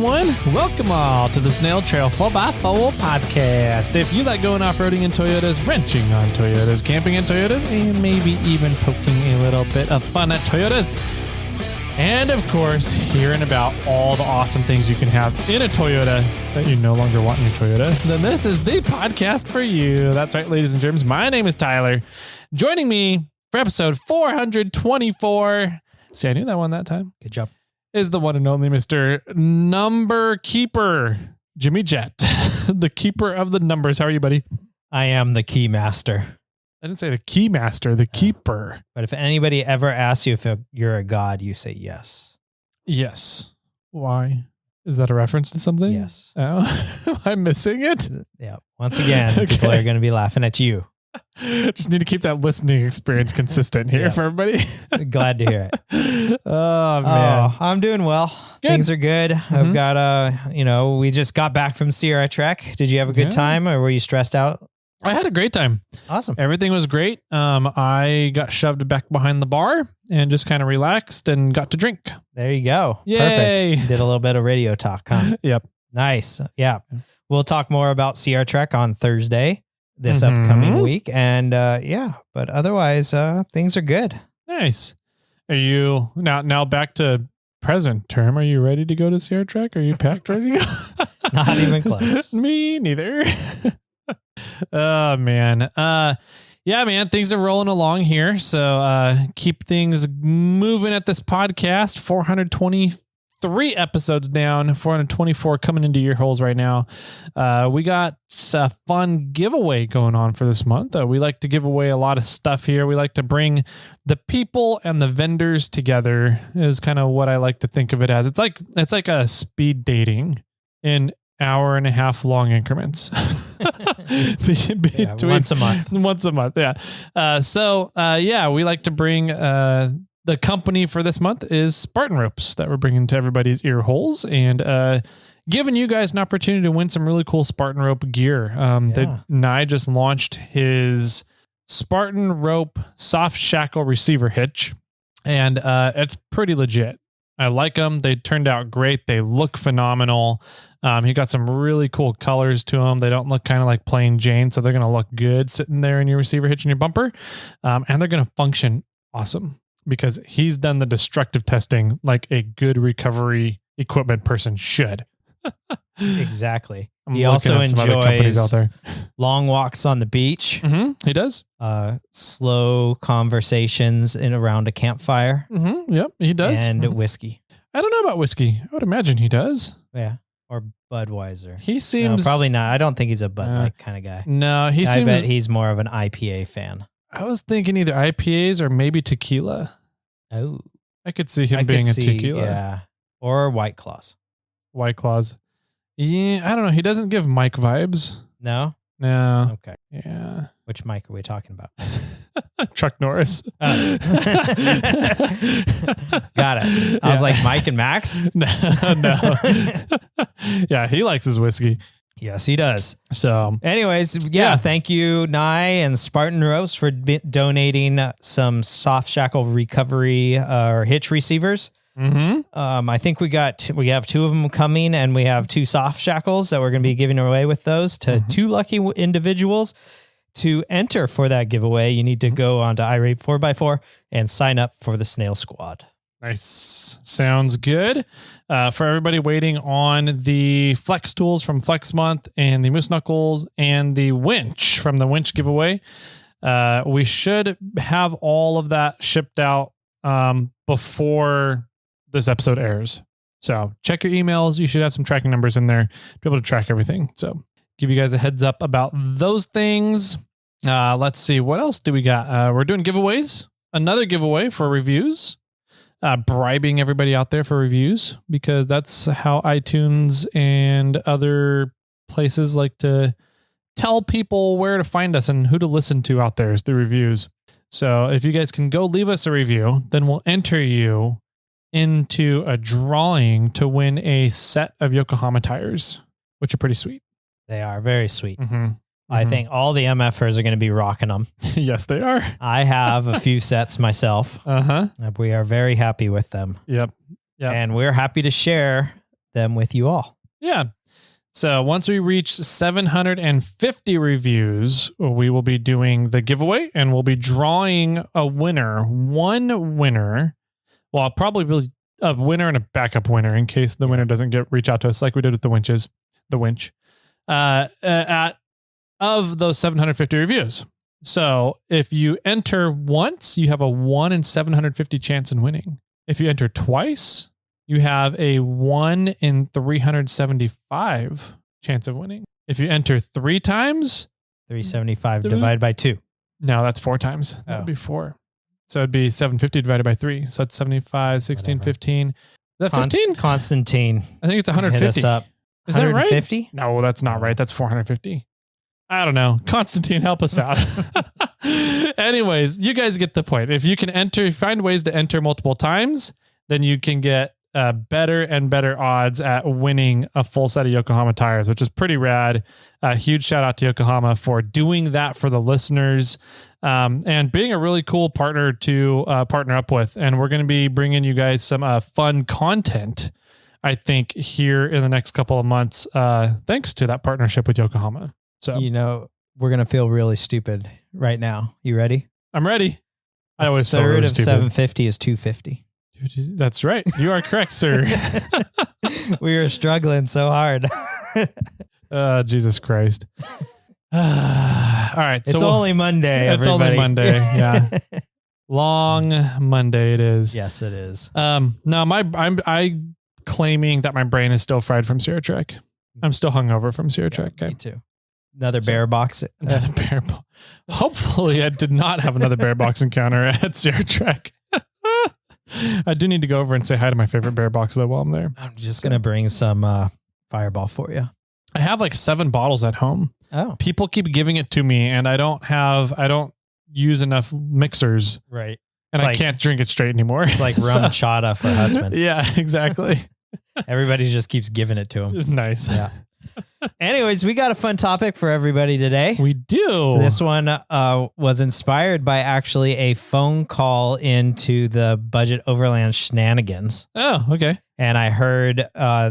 everyone. Welcome all to the Snail Trail 4x4 podcast. If you like going off-roading in Toyotas, wrenching on Toyotas, camping in Toyotas, and maybe even poking a little bit of fun at Toyotas, and of course, hearing about all the awesome things you can have in a Toyota that you no longer want in your Toyota, then this is the podcast for you. That's right, ladies and germs. My name is Tyler. Joining me for episode 424. See, I knew that one that time. Good job. Is the one and only Mr. Number Keeper, Jimmy Jett, the keeper of the numbers. How are you, buddy? I am the key master. I didn't say the key master, the keeper. But if anybody ever asks you if you're a god, you say yes. Yes. Why? Is that a reference to something? Yes. Oh, am I missing it? Yeah. Once again, people are going to be laughing at you. Just need to keep that listening experience consistent here for everybody. Glad to hear it. Oh, man. Oh, I'm doing well. Good. Things are good. I've got, we just got back from Sierra Trek. Did you have a good time or were you stressed out? I had a great time. Awesome. Everything was great. I got shoved back behind the bar and just kind of relaxed and got to drink. There you go. Yay. Perfect. Did a little bit of radio talk, huh? Yep. Nice. Yeah. We'll talk more about Sierra Trek on Thursday this upcoming week. And but otherwise, things are good. Nice. Are you now back to present term? Are you ready to go to Sierra Trek? Are you packed ready to go? Not even close. Me neither. Oh, man. Yeah, man, things are rolling along here. So keep things moving at this podcast. 423 episodes down, 424 coming into your holes right now. We got a fun giveaway going on for this month. We like to give away a lot of stuff here. We like to bring the people and the vendors together is kind of what I like to think of it as. It's like a speed dating in hour and a half long increments. Once a month. Yeah. We like to bring the company for this month is Spartan ropes that we're bringing to everybody's ear holes and giving you guys an opportunity to win some really cool Spartan rope gear. Nye just launched his Spartan rope soft shackle receiver hitch, and it's pretty legit. I like them. They turned out great. They look phenomenal. He got some really cool colors to them. They don't look kind of like plain Jane, so they're going to look good sitting there in your receiver hitch in your bumper. And they're going to function awesome because he's done the destructive testing like a good recovery equipment person should. Exactly. He also enjoys long walks on the beach. He does. Slow conversations around a campfire. Yep, he does. And whiskey. I don't know about whiskey. I would imagine he does. Yeah. Or Budweiser. He seems... No, probably not. I don't think he's a Bud Light kind of guy. No, I bet he's more of an IPA fan. I was thinking either IPAs or maybe tequila. Oh. I could see him being a tequila. Yeah. Or White Claws. White Claws. Yeah, I don't know. He doesn't give Mike vibes. No? No. Okay. Yeah. Which Mike are we talking about? Chuck Norris. Got it. I was like, Mike and Max? No. Yeah, he likes his whiskey. Yes, he does. So anyways, thank you, Nye and Spartan Ropes for donating some soft shackle recovery or hitch receivers. I think we have two of them coming, and we have two soft shackles that we're going to be giving away with those to two lucky individuals. To enter for that giveaway, you need to go on to iRate 4x4 and sign up for the Snail Squad. Nice. Sounds good. For everybody waiting on the Flex tools from Flex Month and the Moose Knuckles and the winch from the winch giveaway, we should have all of that shipped out before this episode airs. So check your emails. You should have some tracking numbers in there to be able to track everything. So give you guys a heads up about those things. Let's see. What else do we got? We're doing giveaways. Another giveaway for reviews. Bribing everybody out there for reviews because that's how iTunes and other places like to tell people where to find us and who to listen to out there is the reviews. So if you guys can go leave us a review, then we'll enter you into a drawing to win a set of Yokohama tires, which are pretty sweet. They are very sweet. I think all the MFers are going to be rocking them. Yes, they are. I have a few sets myself. We are very happy with them. Yep. And we're happy to share them with you all. Yeah. So once we reach 750 reviews, we will be doing the giveaway and we'll be drawing a winner, one winner. Well, I'll probably be a winner and a backup winner in case the winner doesn't reach out to us like we did with the winch. Of those 750 reviews. So if you enter once, you have a 1 in 750 chance in winning. If you enter twice, you have a 1 in 375 chance of winning. If you enter 3 times, 375 divided by 2. No, that's 4 times. That would be 4. So it'd be 750 divided by 3. So it's 75, 16, whatever. 15. Is that 15? Constantine. I think it's 150. Hit us up. Is that right? 150? No, that's not right. That's 450. I don't know. Constantine, help us out. Anyways, you guys get the point. If you can find ways to enter multiple times, then you can get better and better odds at winning a full set of Yokohama tires, which is pretty rad. Huge shout out to Yokohama for doing that for the listeners and being a really cool partner to partner up with. And we're going to be bringing you guys some fun content, I think, here in the next couple of months, thanks to that partnership with Yokohama. So, we're going to feel really stupid right now. You ready? I'm ready. I always feel really really stupid. 750 is 250. That's right. You are correct, sir. We were struggling so hard. Jesus Christ. All right. It's only Monday. It's only Monday. Yeah. Long Monday it is. Yes, it is. No, I'm claiming that my brain is still fried from Sierra Trek. I'm still hungover from Sierra Trek. Okay? Me too. Another bear box. Another bear box. Hopefully I did not have another bear box encounter at Sierra Trek. I do need to go over and say hi to my favorite bear box though while I'm there. I'm just going to bring some Fireball for you. I have like 7 bottles at home. Oh. People keep giving it to me and I don't use enough mixers. Right. And I can't drink it straight anymore. It's like rum chata for husband. Yeah, exactly. Everybody just keeps giving it to him. Nice. Yeah. Anyways, we got a fun topic for everybody today. We do. This one was inspired by actually a phone call into the Budget Overland Shenanigans. Oh, okay. And I heard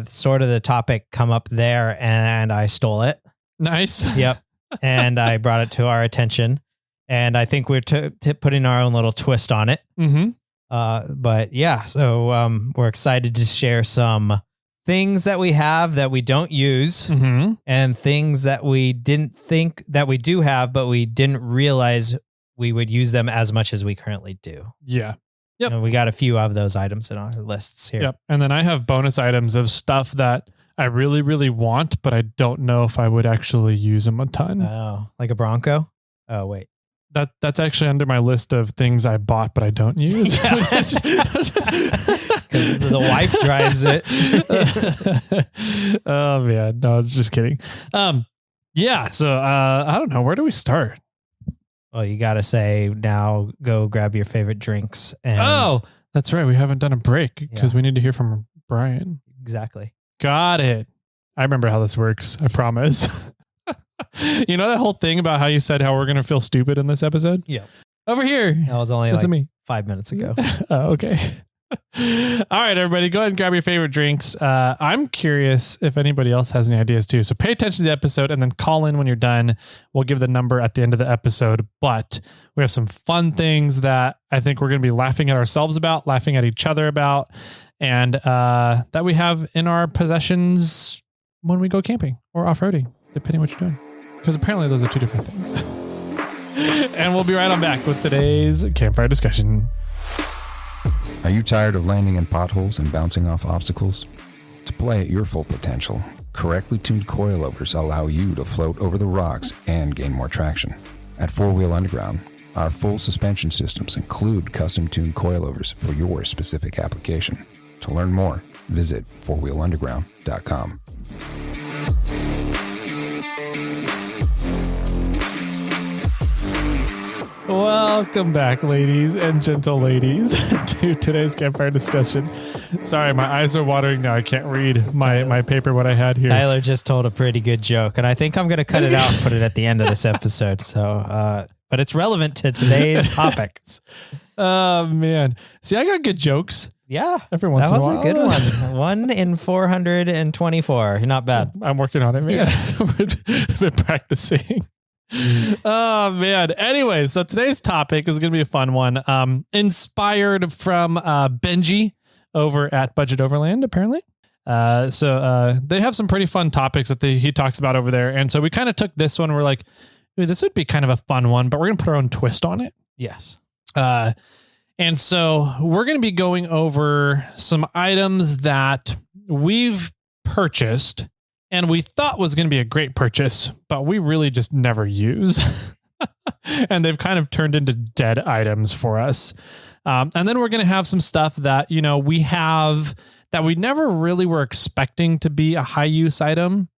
sort of the topic come up there and I stole it. Nice. Yep. And I brought it to our attention. And I think we're putting our own little twist on it. Mm-hmm. But yeah, so we're excited to share some things that we have that we don't use and things that we didn't think that we do have, but we didn't realize we would use them as much as we currently do. Yeah. Yep. And we got a few of those items in our lists here. Yep. And then I have bonus items of stuff that I really, really want, but I don't know if I would actually use them a ton. Oh, like a Bronco? Oh, wait. That's actually under my list of things I bought, but I don't use. Because the wife drives it. Oh man, no, I was just kidding. Yeah. So I don't know. Where do we start? Well, you got to say now. Go grab your favorite drinks. And oh, that's right. We haven't done a break because we need to hear from Brian. Exactly. Got it. I remember how this works. I promise. You know that whole thing about how you said how we're going to feel stupid in this episode? Yeah. Over here. That was only That's like me. 5 minutes ago. Oh, okay. All right, everybody, go ahead and grab your favorite drinks. I'm curious if anybody else has any ideas too. So pay attention to the episode and then call in when you're done. We'll give the number at the end of the episode, but we have some fun things that I think we're going to be laughing at ourselves about, laughing at each other about, and that we have in our possessions when we go camping or off-roading, depending what you're doing. Because apparently those are 2 different things. And we'll be right on back with today's campfire discussion. Are you tired of landing in potholes and bouncing off obstacles? To play at your full potential, correctly tuned coilovers allow you to float over the rocks and gain more traction. At 4-Wheel Underground, our full suspension systems include custom-tuned coilovers for your specific application. To learn more, visit 4wheelunderground.com. Welcome back, ladies and gentle ladies, to today's campfire discussion. Sorry, my eyes are watering now. I can't read my paper, what I had here. Tyler just told a pretty good joke, and I think I'm going to cut it out and put it at the end of this episode. So, but it's relevant to today's topics. Oh, man. See, I got good jokes. Yeah. Every once that in was a while. a good one. 1 in 424. Not bad. I'm working on it, man. I've been practicing. Oh man. Anyway, so today's topic is going to be a fun one. Inspired from Benji over at Budget Overland, apparently. So they have some pretty fun topics that he talks about over there. And so we kind of took this one. We're like, this would be kind of a fun one, but we're going to put our own twist on it. Yes. And so we're going to be going over some items that we've purchased and we thought was going to be a great purchase, but we really just never use. And they've kind of turned into dead items for us. And then we're going to have some stuff that, we have that we never really were expecting to be a high use item,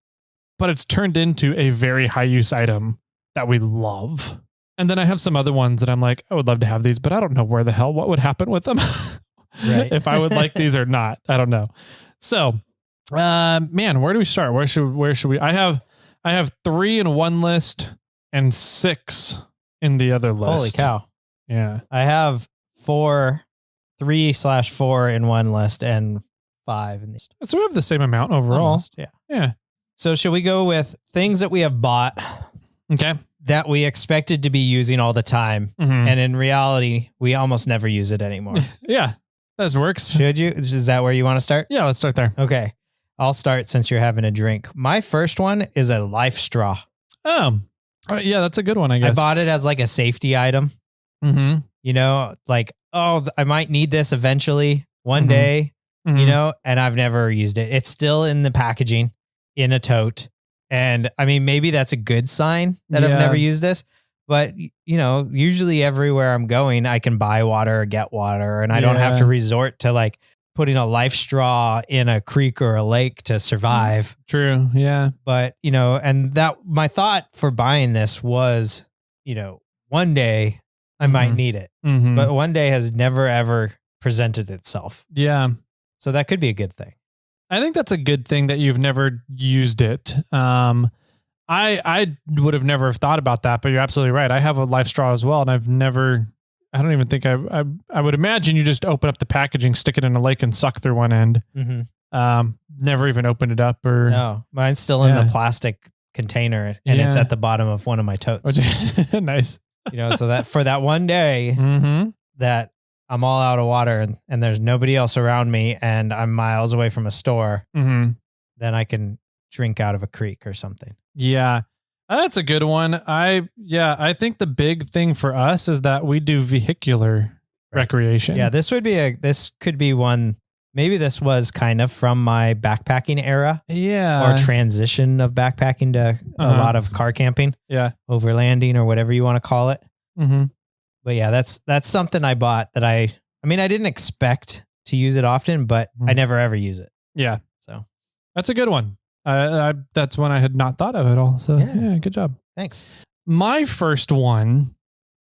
but it's turned into a very high use item that we love. And then I have some other ones that I'm like, I would love to have these, but I don't know what would happen with them. Right. If I would like these or not. I don't know. So, man, where do we start? Where should we? I have 3 in one list and 6 in the other list. Holy cow. Yeah. I have 3/4 in one list and 5 in these. So we have the same amount overall. Almost, yeah. Yeah. So should we go with things that we have bought Okay. that we expected to be using all the time, Mhm. and in reality, we almost never use it anymore? Yeah. That works. Should you? Is that where you want to start? Yeah. Let's start there. Okay. I'll start since you're having a drink. My first one is a life straw. Yeah, that's a good one, I guess. I bought it as like a safety item. Mm-hmm. I might need this eventually one Mhm. day, Mm-hmm. and I've never used it. It's still in the packaging in a tote. And I mean, maybe that's a good sign that I've Yeah. never used this, but usually everywhere I'm going, I can buy water or get water, and I don't have to Yeah. resort to like putting a life straw in a creek or a lake to survive. True. Yeah. But, and that my thought for buying this was, one day I might Mhm. need it, Mm-hmm. but one day has never, ever presented itself. Yeah. So that could be a good thing. I think that's a good thing that you've never used it. I would have never thought about that, but you're absolutely right. I have a life straw as well, and I don't even think I would imagine you just open up the packaging, stick it in a lake, and suck through one end. Mm-hmm. Never even opened it up or No, mine's still in Yeah. the plastic container, and it's Yeah. at the bottom of one of my totes. Nice. So that for that one day Mm-hmm. that I'm all out of water and there's nobody else around me and I'm miles away from a store, Mm-hmm. then I can drink out of a creek or something. Yeah. That's a good one. I think the big thing for us is that we do vehicular recreation. Yeah, this could be one. Maybe this was kind of from my backpacking era Yeah. or transition of backpacking to a Uh-huh. lot of car camping, Yeah. overlanding or whatever you want to call it. Mm-hmm. But yeah, that's something I bought that I didn't expect to use it often, but I Mhm. never ever use it. Yeah. So That's a good one. That's one I had not thought of at all. So yeah, good job. thanks. My first one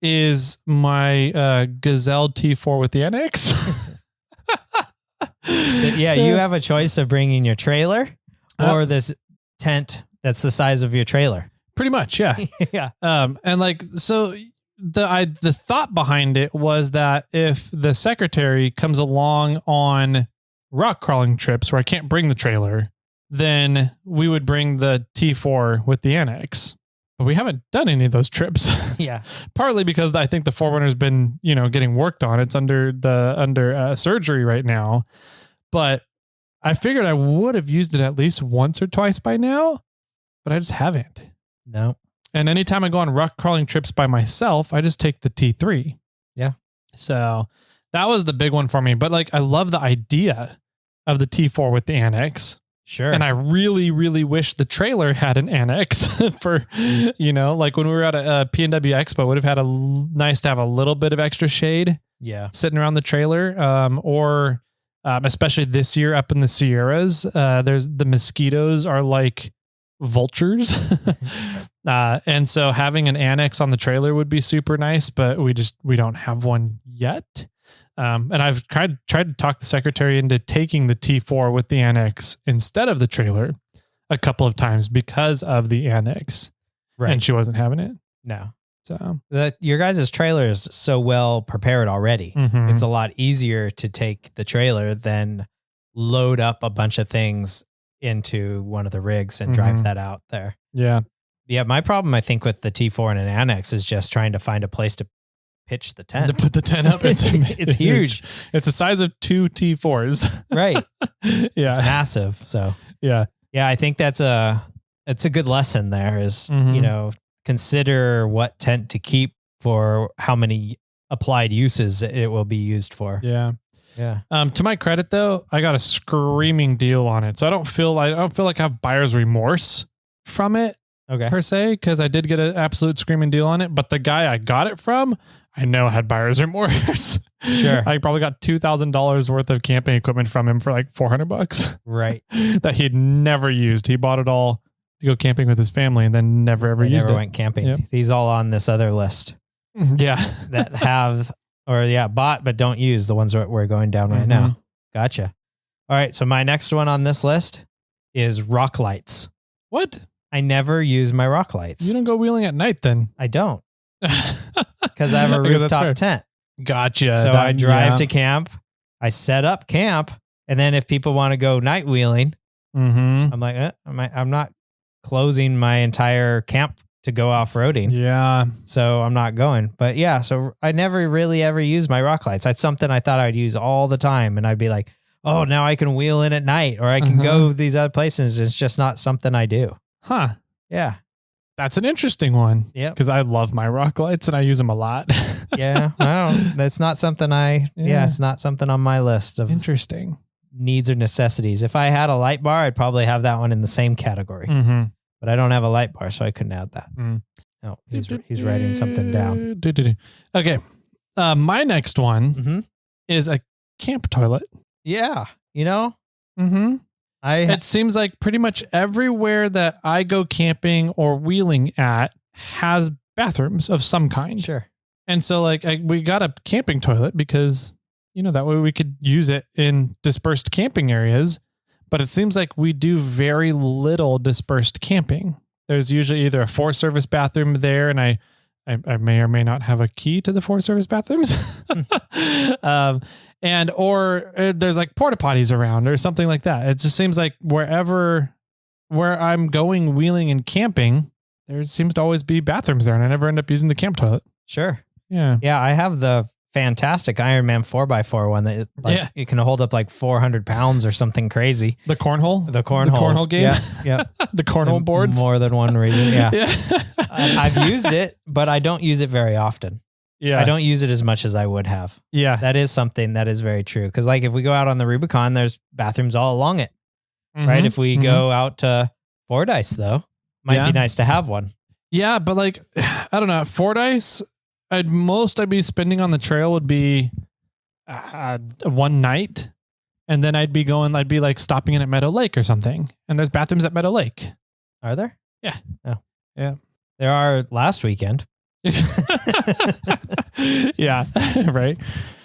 is my Gazelle T4 with the annex. So yeah, you have a choice of bringing your trailer or this tent that's the size of your trailer. Pretty much, yeah. Yeah. And like, so the thought behind it was that if the secretary comes along on rock crawling trips where I can't bring the trailer, then we would bring the T4 with the annex. But we haven't done any of those trips. Yeah. Partly because I think the Forerunner's been, getting worked on. It's under surgery right now. But I figured I would have used it at least once or twice by now, but I just haven't. No. And anytime I go on rock crawling trips by myself, I just take the T3. Yeah. So that was the big one for me. But like, I love the idea of the T4 with the annex. Sure. And I really, really wish the trailer had an annex for, like when we were at a P&W Expo, would have had nice to have a little bit of extra shade sitting around the trailer. Or especially this year up in the Sierras, there's the mosquitoes are like vultures. And so having an annex on the trailer would be super nice, but we don't have one yet. And I've tried to talk the secretary into taking the T4 with the annex instead of the trailer a couple of times because of the annex. Right. And she wasn't having it. No. So Your guys' trailer is so well prepared already. Mhm. It's a lot easier to take the trailer than load up a bunch of things into one of the rigs and drive Mhm. that out there. yeah. Yeah, my problem, I think, with the T4 and an annex is just trying to find a place to pitch the To tent. put the tent up, It's huge. It's the size of 2 T4s. Right. yeah. It's massive. So Yeah. yeah, I think it's a good lesson there is, Mhm. consider what tent to keep for how many applied uses it will be used for. Yeah. Yeah. To my credit though, I got a screaming deal on it. So I don't feel like I have buyer's remorse from it Okay. per se, because I did get an absolute screaming deal on it. But the guy I got it from, I know had buyer's remorse. Sure. I probably got $2,000 worth of camping equipment from him for like $400 Right. that he'd never used. He bought it all to go camping with his family and then never ever They used never it. went camping. Yep. These all on this other list Yeah. that have, bought but don't use, the ones that we're going down right now. Gotcha. All right. So my next one on this list is rock lights. What? I never use my rock lights. You don't go wheeling at night then? I don't, because I have a Okay, that's rooftop fair. tent. Gotcha. So I drive yeah. to camp, I set up camp, and then if people want to go night wheeling, Mhm. I'm like, I'm not closing my entire camp to go off-roading. Yeah. So I'm not going. But yeah, so I never really ever use my rock lights. That's something I thought I'd use all the time. And I'd be like, oh, now I can wheel in at night or I can go these other places. It's just not something I do. Huh. Yeah. That's an interesting one. Yep. Because I love my rock lights and I use them a lot. Yeah. I don't, that's not something it's not something on my list of Interesting. needs or necessities. If I had a light bar, I'd probably have that one in the same category. Mm-hmm. But I don't have a light bar, so I couldn't add that. Mm. No, he's writing something down. Okay. My next one Mm-hmm. is a camp toilet. Yeah. You know, Mm-hmm. It seems like pretty much everywhere that I go camping or wheeling at has bathrooms of some kind. Sure. And so like we got a camping toilet because, that way we could use it in dispersed camping areas. But it seems like we do very little dispersed camping. There's usually either a 4-service bathroom there, and I may or may not have a key to the 4-service bathrooms. Or there's like porta potties around or something like that. It just seems like where I'm going wheeling and camping, there seems to always be bathrooms there, and I never end up using the camp toilet. Sure. Yeah. Yeah. I have the fantastic Ironman 4x4 one that it can hold up like 400 pounds or something crazy. The cornhole? The cornhole game? Yeah. The cornhole boards? More than one reason. Yeah. Yeah. I've used it, but I don't use it very often. Yeah. I don't use it as much as I would have. Yeah. That is something that is very true. Because like if we go out on the Rubicon, there's bathrooms all along it. Mhm. Right. If we go out to Fordyce, though, might be nice to have one. Yeah, but like, I don't know. Fordyce, I'd be spending on the trail would be one night. And then I'd be like stopping in at Meadow Lake or something. And there's bathrooms at Meadow Lake. Are there? Yeah. Oh. Yeah. There are last weekend. Yeah. Right.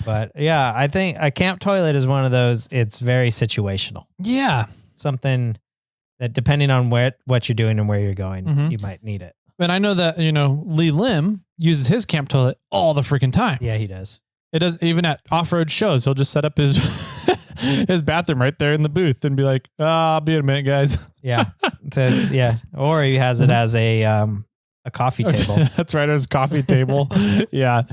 But yeah, I think a camp toilet is one of those, it's very situational. Yeah. Something that depending on what you're doing and where you're going, Mhm. you might need it. And I know that, Lee Lim uses his camp toilet all the freaking time. Yeah, he does. It does, even at off-road shows, he'll just set up his his bathroom right there in the booth and be like, I'll be in a minute, guys. Yeah. Or he has it as a coffee table. That's right, his coffee table. Yeah.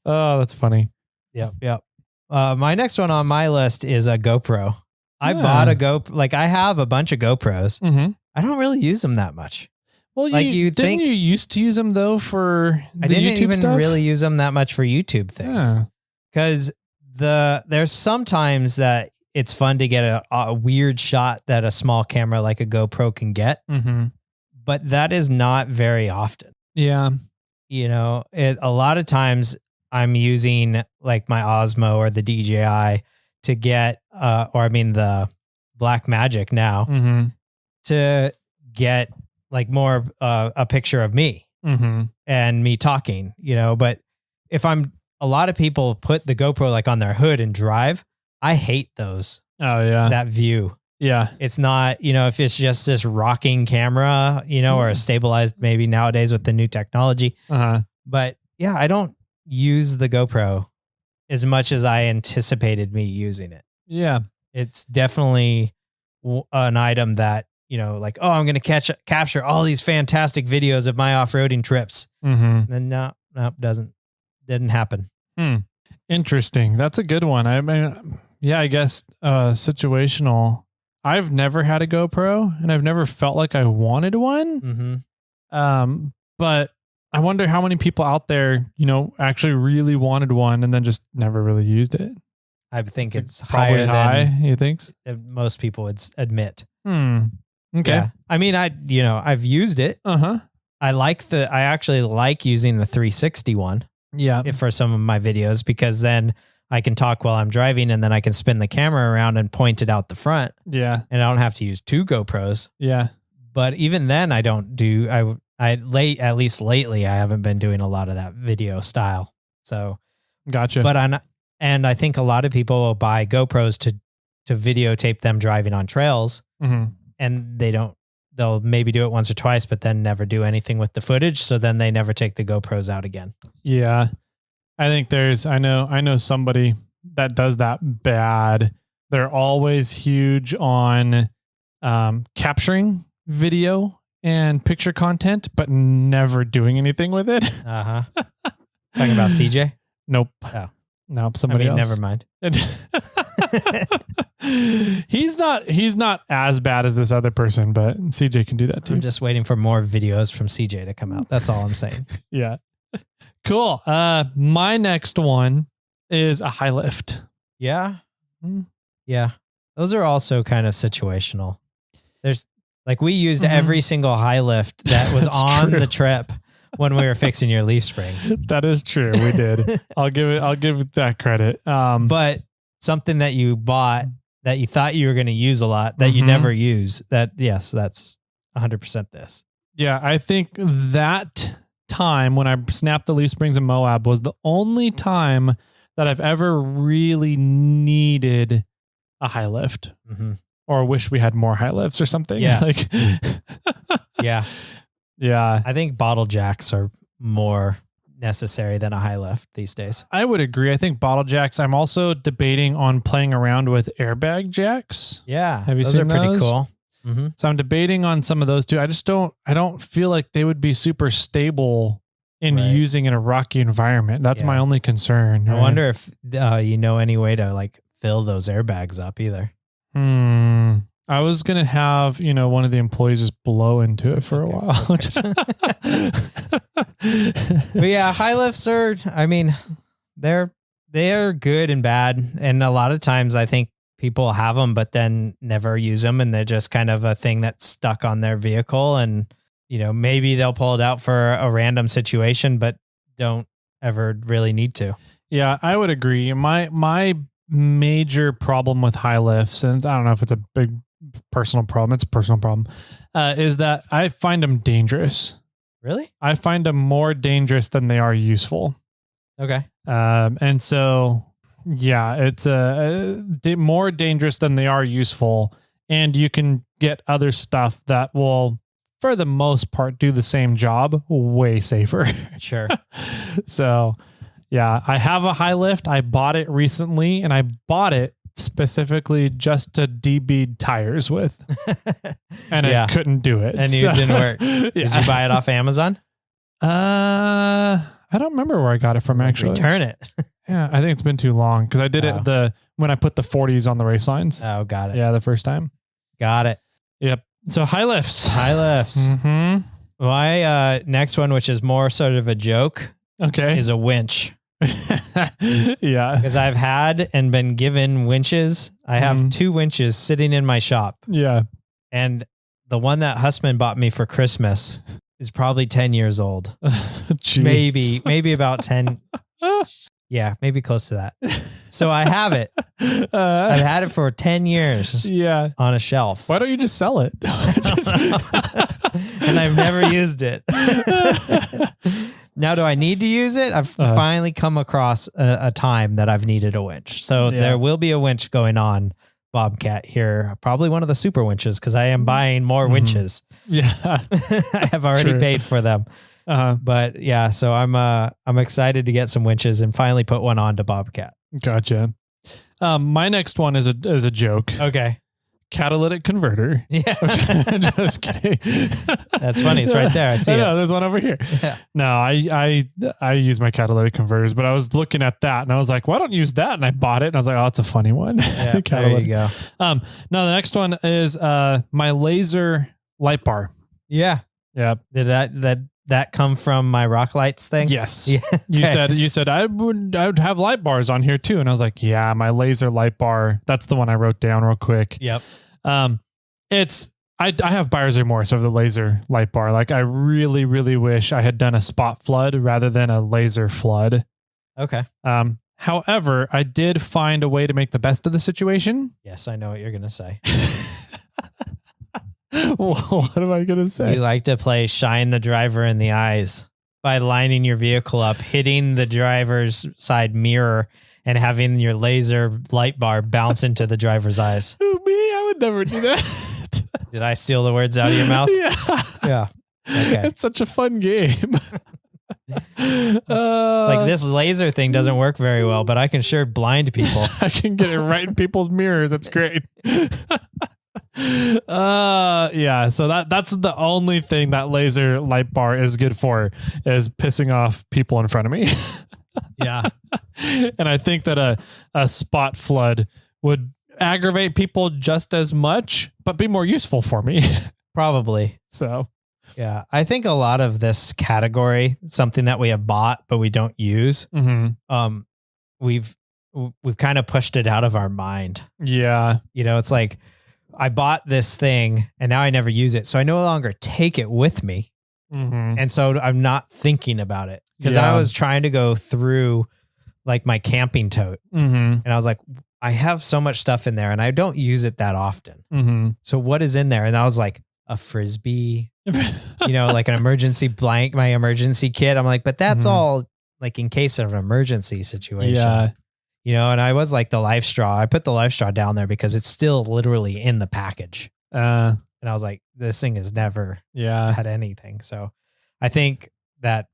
Oh, that's funny. Yep. My next one on my list is a GoPro. I bought a GoPro. Like I have a bunch of GoPros. Mm-hmm. I don't really use them that much. Well, Like you think- you used to use them though for the I didn't YouTube even stuff? really use them that much for YouTube things. Yeah. Because there's sometimes that it's fun to get a weird shot that a small camera like a GoPro can get, Mm-hmm. but that is not very often. Yeah. A lot of times I'm using like my Osmo or the DJI to get, the Black Magic now Mm-hmm. to get like more a picture of me Mm-hmm. and me talking, but if a lot of people put the GoPro like on their hood and drive. I hate those, Oh yeah. that view. Yeah. It's not, if it's just this rocking camera, or a stabilized maybe nowadays with the new technology, Uh-huh. But yeah, I don't use the GoPro as much as I anticipated me using it. Yeah. It's definitely an item that, like, oh, I'm going to capture all these fantastic videos of my off-roading trips. Mm-hmm. And no, didn't happen. Interesting. That's a good one. I mean, yeah, I guess situational. I've never had a GoPro and I've never felt like I wanted one. Mm-hmm. But I wonder how many people out there, actually really wanted one and then just never really used it. I think it's probably higher high. You think? Most people would admit. Okay. Yeah. I mean, I've used it. I actually like using the 360 one. Yeah. For some of my videos, because then I can talk while I'm driving and then I can spin the camera around and point it out the front. Yeah. And I don't have to use 2 GoPros. Yeah. But even then I don't do, at least lately, I haven't been doing a lot of that video style. So gotcha. But and I think a lot of people will buy GoPros to videotape them driving on trails, and they'll maybe do it once or twice, but then never do anything with the footage. So then they never take the GoPros out again. Yeah. I think I know somebody that does that bad. They're always huge on capturing video and picture content, but never doing anything with it. Talking about CJ? Nope. Oh. Nope. Somebody else. Never mind. He's not as bad as this other person, but CJ can do that too. I'm just waiting for more videos from CJ to come out. That's all I'm saying. Yeah. Cool. My next one is a high lift. Yeah. Yeah. Those are also kind of situational. There's like, we used every single high lift that was on the trip when we were fixing your leaf springs. That is true. We did. I'll give that credit. But something that you bought that you thought you were going to use a lot that you never use, that's 100% this. Yeah. I think that time when I snapped the leaf springs in Moab was the only time that I've ever really needed a high lift, or wish we had more high lifts or something. Yeah. Yeah. I think bottle jacks are more necessary than a high lift these days. I would agree. I think bottle jacks. I'm also debating on playing around with airbag jacks. Yeah. Have you those seen are pretty those? cool. So I'm debating on some of those too. I don't feel like they would be super stable in using in a rocky environment. That's my only concern. I wonder if any way to like fill those airbags up either. I was going to have, one of the employees just blow into it for a while. But yeah, high lifts are, they're good and bad. And a lot of times I think people have them, but then never use them. And they're just kind of a thing that's stuck on their vehicle. And, maybe they'll pull it out for a random situation, but don't ever really need to. Yeah, I would agree. My major problem with high lifts, and I don't know if it's a big personal problem, it's a personal problem, is that I find them dangerous. Really? I find them more dangerous than they are useful. Okay. And so, yeah, it's more dangerous than they are useful. And you can get other stuff that will, for the most part, do the same job way safer. Sure. So, yeah, I have a high lift. I bought it recently, and I bought it specifically just to debead tires with, and I couldn't do it. And it didn't work. Did you buy it off Amazon? I don't remember where I got it from, actually. Return it. Yeah, I think it's been too long because I did it when I put the 40s on the race lines. Oh, got it. Yeah, the first time. Got it. Yep. So high lifts. My next one, which is more sort of a joke, is a winch. Yeah. Because I've had and been given winches. I have 2 winches sitting in my shop. Yeah. And the one that Hussman bought me for Christmas is probably 10 years old. maybe about 10. Yeah, maybe close to that. So I have it. I've had it for 10 years. Yeah. On a shelf. Why don't you just sell it? And I've never used it. Now, do I need to use it? I've finally come across a time that I've needed a winch. So there will be a winch going on, Bobcat here, probably one of the super winches, because I am buying more winches. Yeah. I have already paid for them. But yeah, so I'm excited to get some winches and finally put one on to Bobcat. Gotcha. My next one is a joke. Okay. Catalytic converter. Yeah. Just kidding. That's funny. It's right there. I see it. There's one over here. Yeah. No, I use my catalytic converters, but I was looking at that and I was like, well, I don't use that. And I bought it and I was like, oh, it's a funny one. Yeah, there you go. No, the next one is my laser light bar. Yeah. Yeah. Did that come from my rock lights thing? Yes. Yeah. You said I would have light bars on here too. And I was like, yeah, my laser light bar. That's the one I wrote down real quick. Yep. I have buyer's remorse over the laser light bar. Like I really, really wish I had done a spot flood rather than a laser flood. Okay. However, I did find a way to make the best of the situation. Yes, I know what you're going to say. What am I going to say? You like to play shine the driver in the eyes by lining your vehicle up, hitting the driver's side mirror, and having your laser light bar bounce into the driver's eyes. Who, me? I would never do that. Did I steal the words out of your mouth? Yeah. Yeah. Okay. It's such a fun game. It's like this laser thing doesn't work very well, but I can sure blind people. I can get it right in people's mirrors. That's great. Yeah, so that's the only thing that laser light bar is good for, is pissing off people in front of me. Yeah. And I think that a spot flood would aggravate people just as much, but be more useful for me. Probably. So yeah, I think a lot of this category, something that we have bought but we don't use, we've kind of pushed it out of our mind. Yeah. You know, it's like I bought this thing and now I never use it, so I no longer take it with me. And so I'm not thinking about it, because I was trying to go through like my camping tote, and I was like, I have so much stuff in there and I don't use it that often. So what is in there? And I was like, a Frisbee, you know, like an emergency blank, my emergency kit. I'm like, but that's all like in case of an emergency situation. Yeah. You know, and I was like the life straw. I put the life straw down there because it's still literally in the package. And I was like, this thing has never had anything. So I think that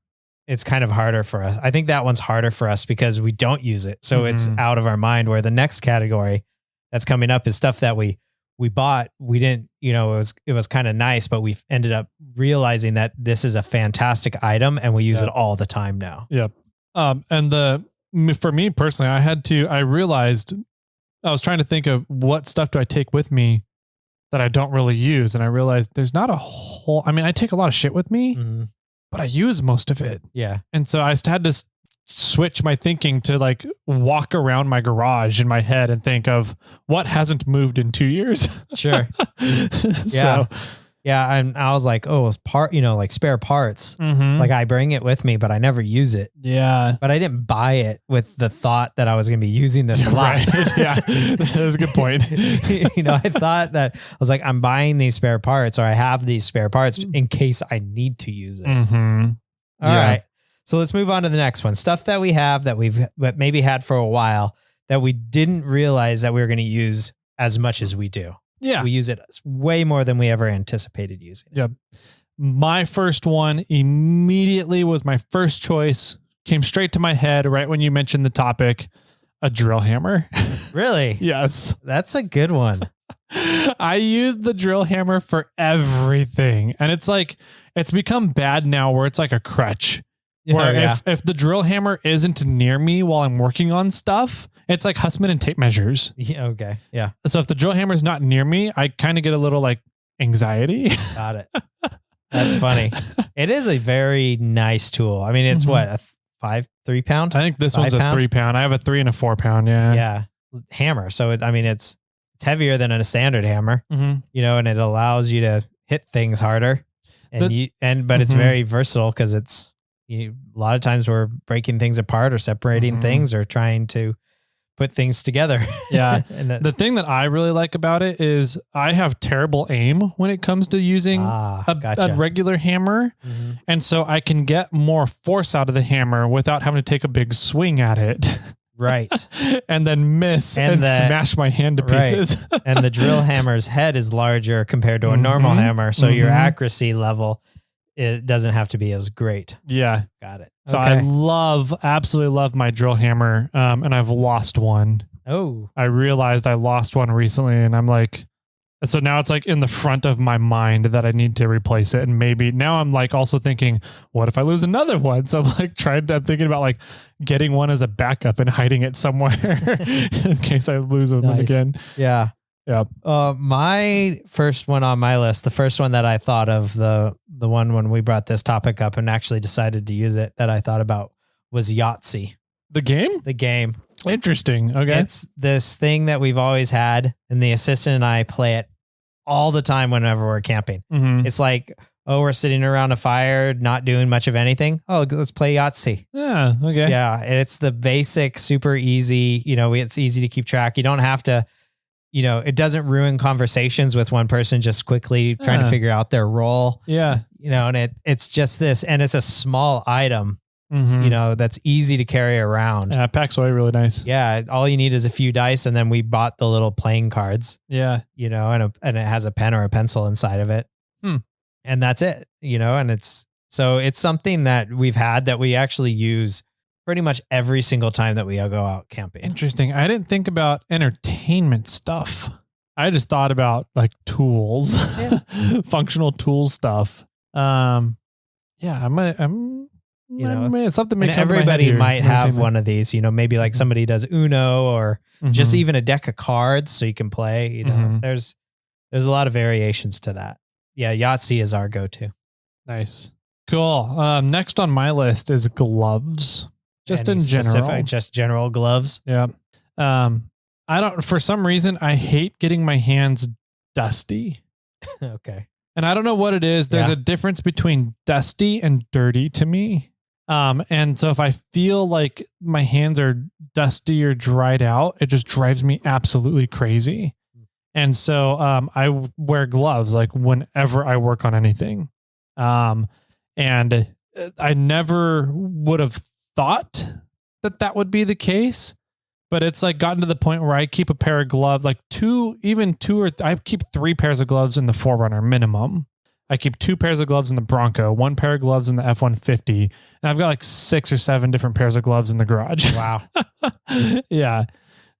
it's kind of harder for us. I think that one's harder for us because we don't use it. So it's out of our mind, where the next category that's coming up is stuff that we bought. We didn't, you know, it was kind of nice, but we've ended up realizing that this is a fantastic item and we use it all the time now. Yep. And for me personally, I realized I was trying to think of what stuff do I take with me that I don't really use. And I realized there's not a whole, I mean, I take a lot of shit with me, but I use most of it. Yeah. And so I had to switch my thinking to like walk around my garage in my head and think of what hasn't moved in 2 years. Sure. So, yeah. And I was like, oh, it's like spare parts. Like I bring it with me, but I never use it. Yeah. But I didn't buy it with the thought that I was going to be using this a lot. Right. Yeah. That's a good point. You know, I thought that I was like, I'm buying these spare parts, or I have these spare parts in case I need to use it. All right. So let's move on to the next one. Stuff that we have that we've maybe had for a while that we didn't realize that we were going to use as much as we do. Yeah. We use it way more than we ever anticipated using. Yep. My first one immediately was my first choice. Came straight to my head right when you mentioned the topic, a drill hammer. Really? Yes. That's a good one. I use the drill hammer for everything. And it's like, it's become bad now where it's like a crutch. Where if the drill hammer isn't near me while I'm working on stuff, it's like Hussman and tape measures. Yeah, okay. Yeah. So if the drill hammer is not near me, I kind of get a little like anxiety. Got it. That's funny. It is a very nice tool. I mean, it's what, a 3 pound? I think this one's a 3 pound. I have a 3 and a 4 pound. Yeah. Yeah. Hammer. So it's heavier than a standard hammer, you know, and it allows you to hit things harder. And but it's very versatile because it's, a lot of times we're breaking things apart or separating things or trying to put things together. Yeah. The thing that I really like about it is I have terrible aim when it comes to using a regular hammer. And so I can get more force out of the hammer without having to take a big swing at it. Right. And then miss and smash my hand to pieces. And the drill hammer's head is larger compared to a normal hammer. So your accuracy level, it doesn't have to be as great. Yeah. Got it. So I absolutely love my drill hammer. And I've lost one. Oh. I realized I lost one recently and I'm like, and so now it's like in the front of my mind that I need to replace it. And maybe now I'm like also thinking, what if I lose another one? So I'm like I'm thinking about like getting one as a backup and hiding it somewhere in case I lose one again. Yeah. Yeah. My first one on my list, the first one that I thought of, the one when we brought this topic up and actually decided to use it, that I thought about was Yahtzee. The game? The game. Interesting. Okay. It's this thing that we've always had, and the assistant and I play it all the time whenever we're camping. Mm-hmm. It's like, oh, we're sitting around a fire, not doing much of anything. Oh, let's play Yahtzee. Yeah. Okay. Yeah. And it's the basic, super easy, it's easy to keep track. You don't have to, it doesn't ruin conversations with one person just quickly trying to figure out their role. Yeah. And it's just this, and it's a small item. Mm-hmm. That's easy to carry around. Yeah, it packs away really nice. Yeah, all you need is a few dice, and then we bought the little playing cards. Yeah, and it has a pen or a pencil inside of it, and that's it. And it's something that we've had that we actually use pretty much every single time that we go out camping. Interesting. I didn't think about entertainment stuff. I just thought about like tools, functional tool stuff. I'm it's something. And everybody might have one of these, maybe like somebody does Uno or just even a deck of cards so you can play. There's a lot of variations to that. Yeah, Yahtzee is our go-to. Nice, cool. Next on my list is gloves. Just in general, just general gloves. Yeah. For some reason, I hate getting my hands dusty. Okay. And I don't know what it is. There's a difference between dusty and dirty to me. And so if I feel like my hands are dusty or dried out, it just drives me absolutely crazy. And so I wear gloves like whenever I work on anything. And I never would have thought that would be the case, but it's like gotten to the point where I keep a pair of gloves, like I keep 3 pairs of gloves in the 4Runner minimum. I keep 2 pairs of gloves in the Bronco, 1 pair of gloves in the F-150, and I've got like 6 or 7 different pairs of gloves in the garage. Wow. Yeah.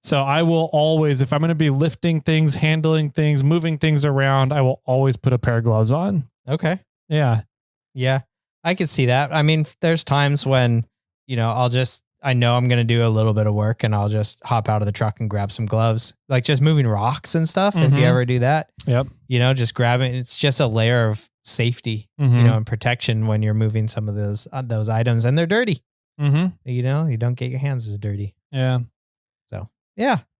So I will always, if I'm going to be lifting things, handling things, moving things around, I will always put a pair of gloves on. Okay. Yeah. Yeah. I could see that. I mean, there's times when, I know I'm going to do a little bit of work and I'll just hop out of the truck and grab some gloves, like just moving rocks and stuff. If you ever do that, just grabbing, it's just a layer of safety, and protection when you're moving some of those items, and they're dirty. You don't get your hands as dirty. Yeah. So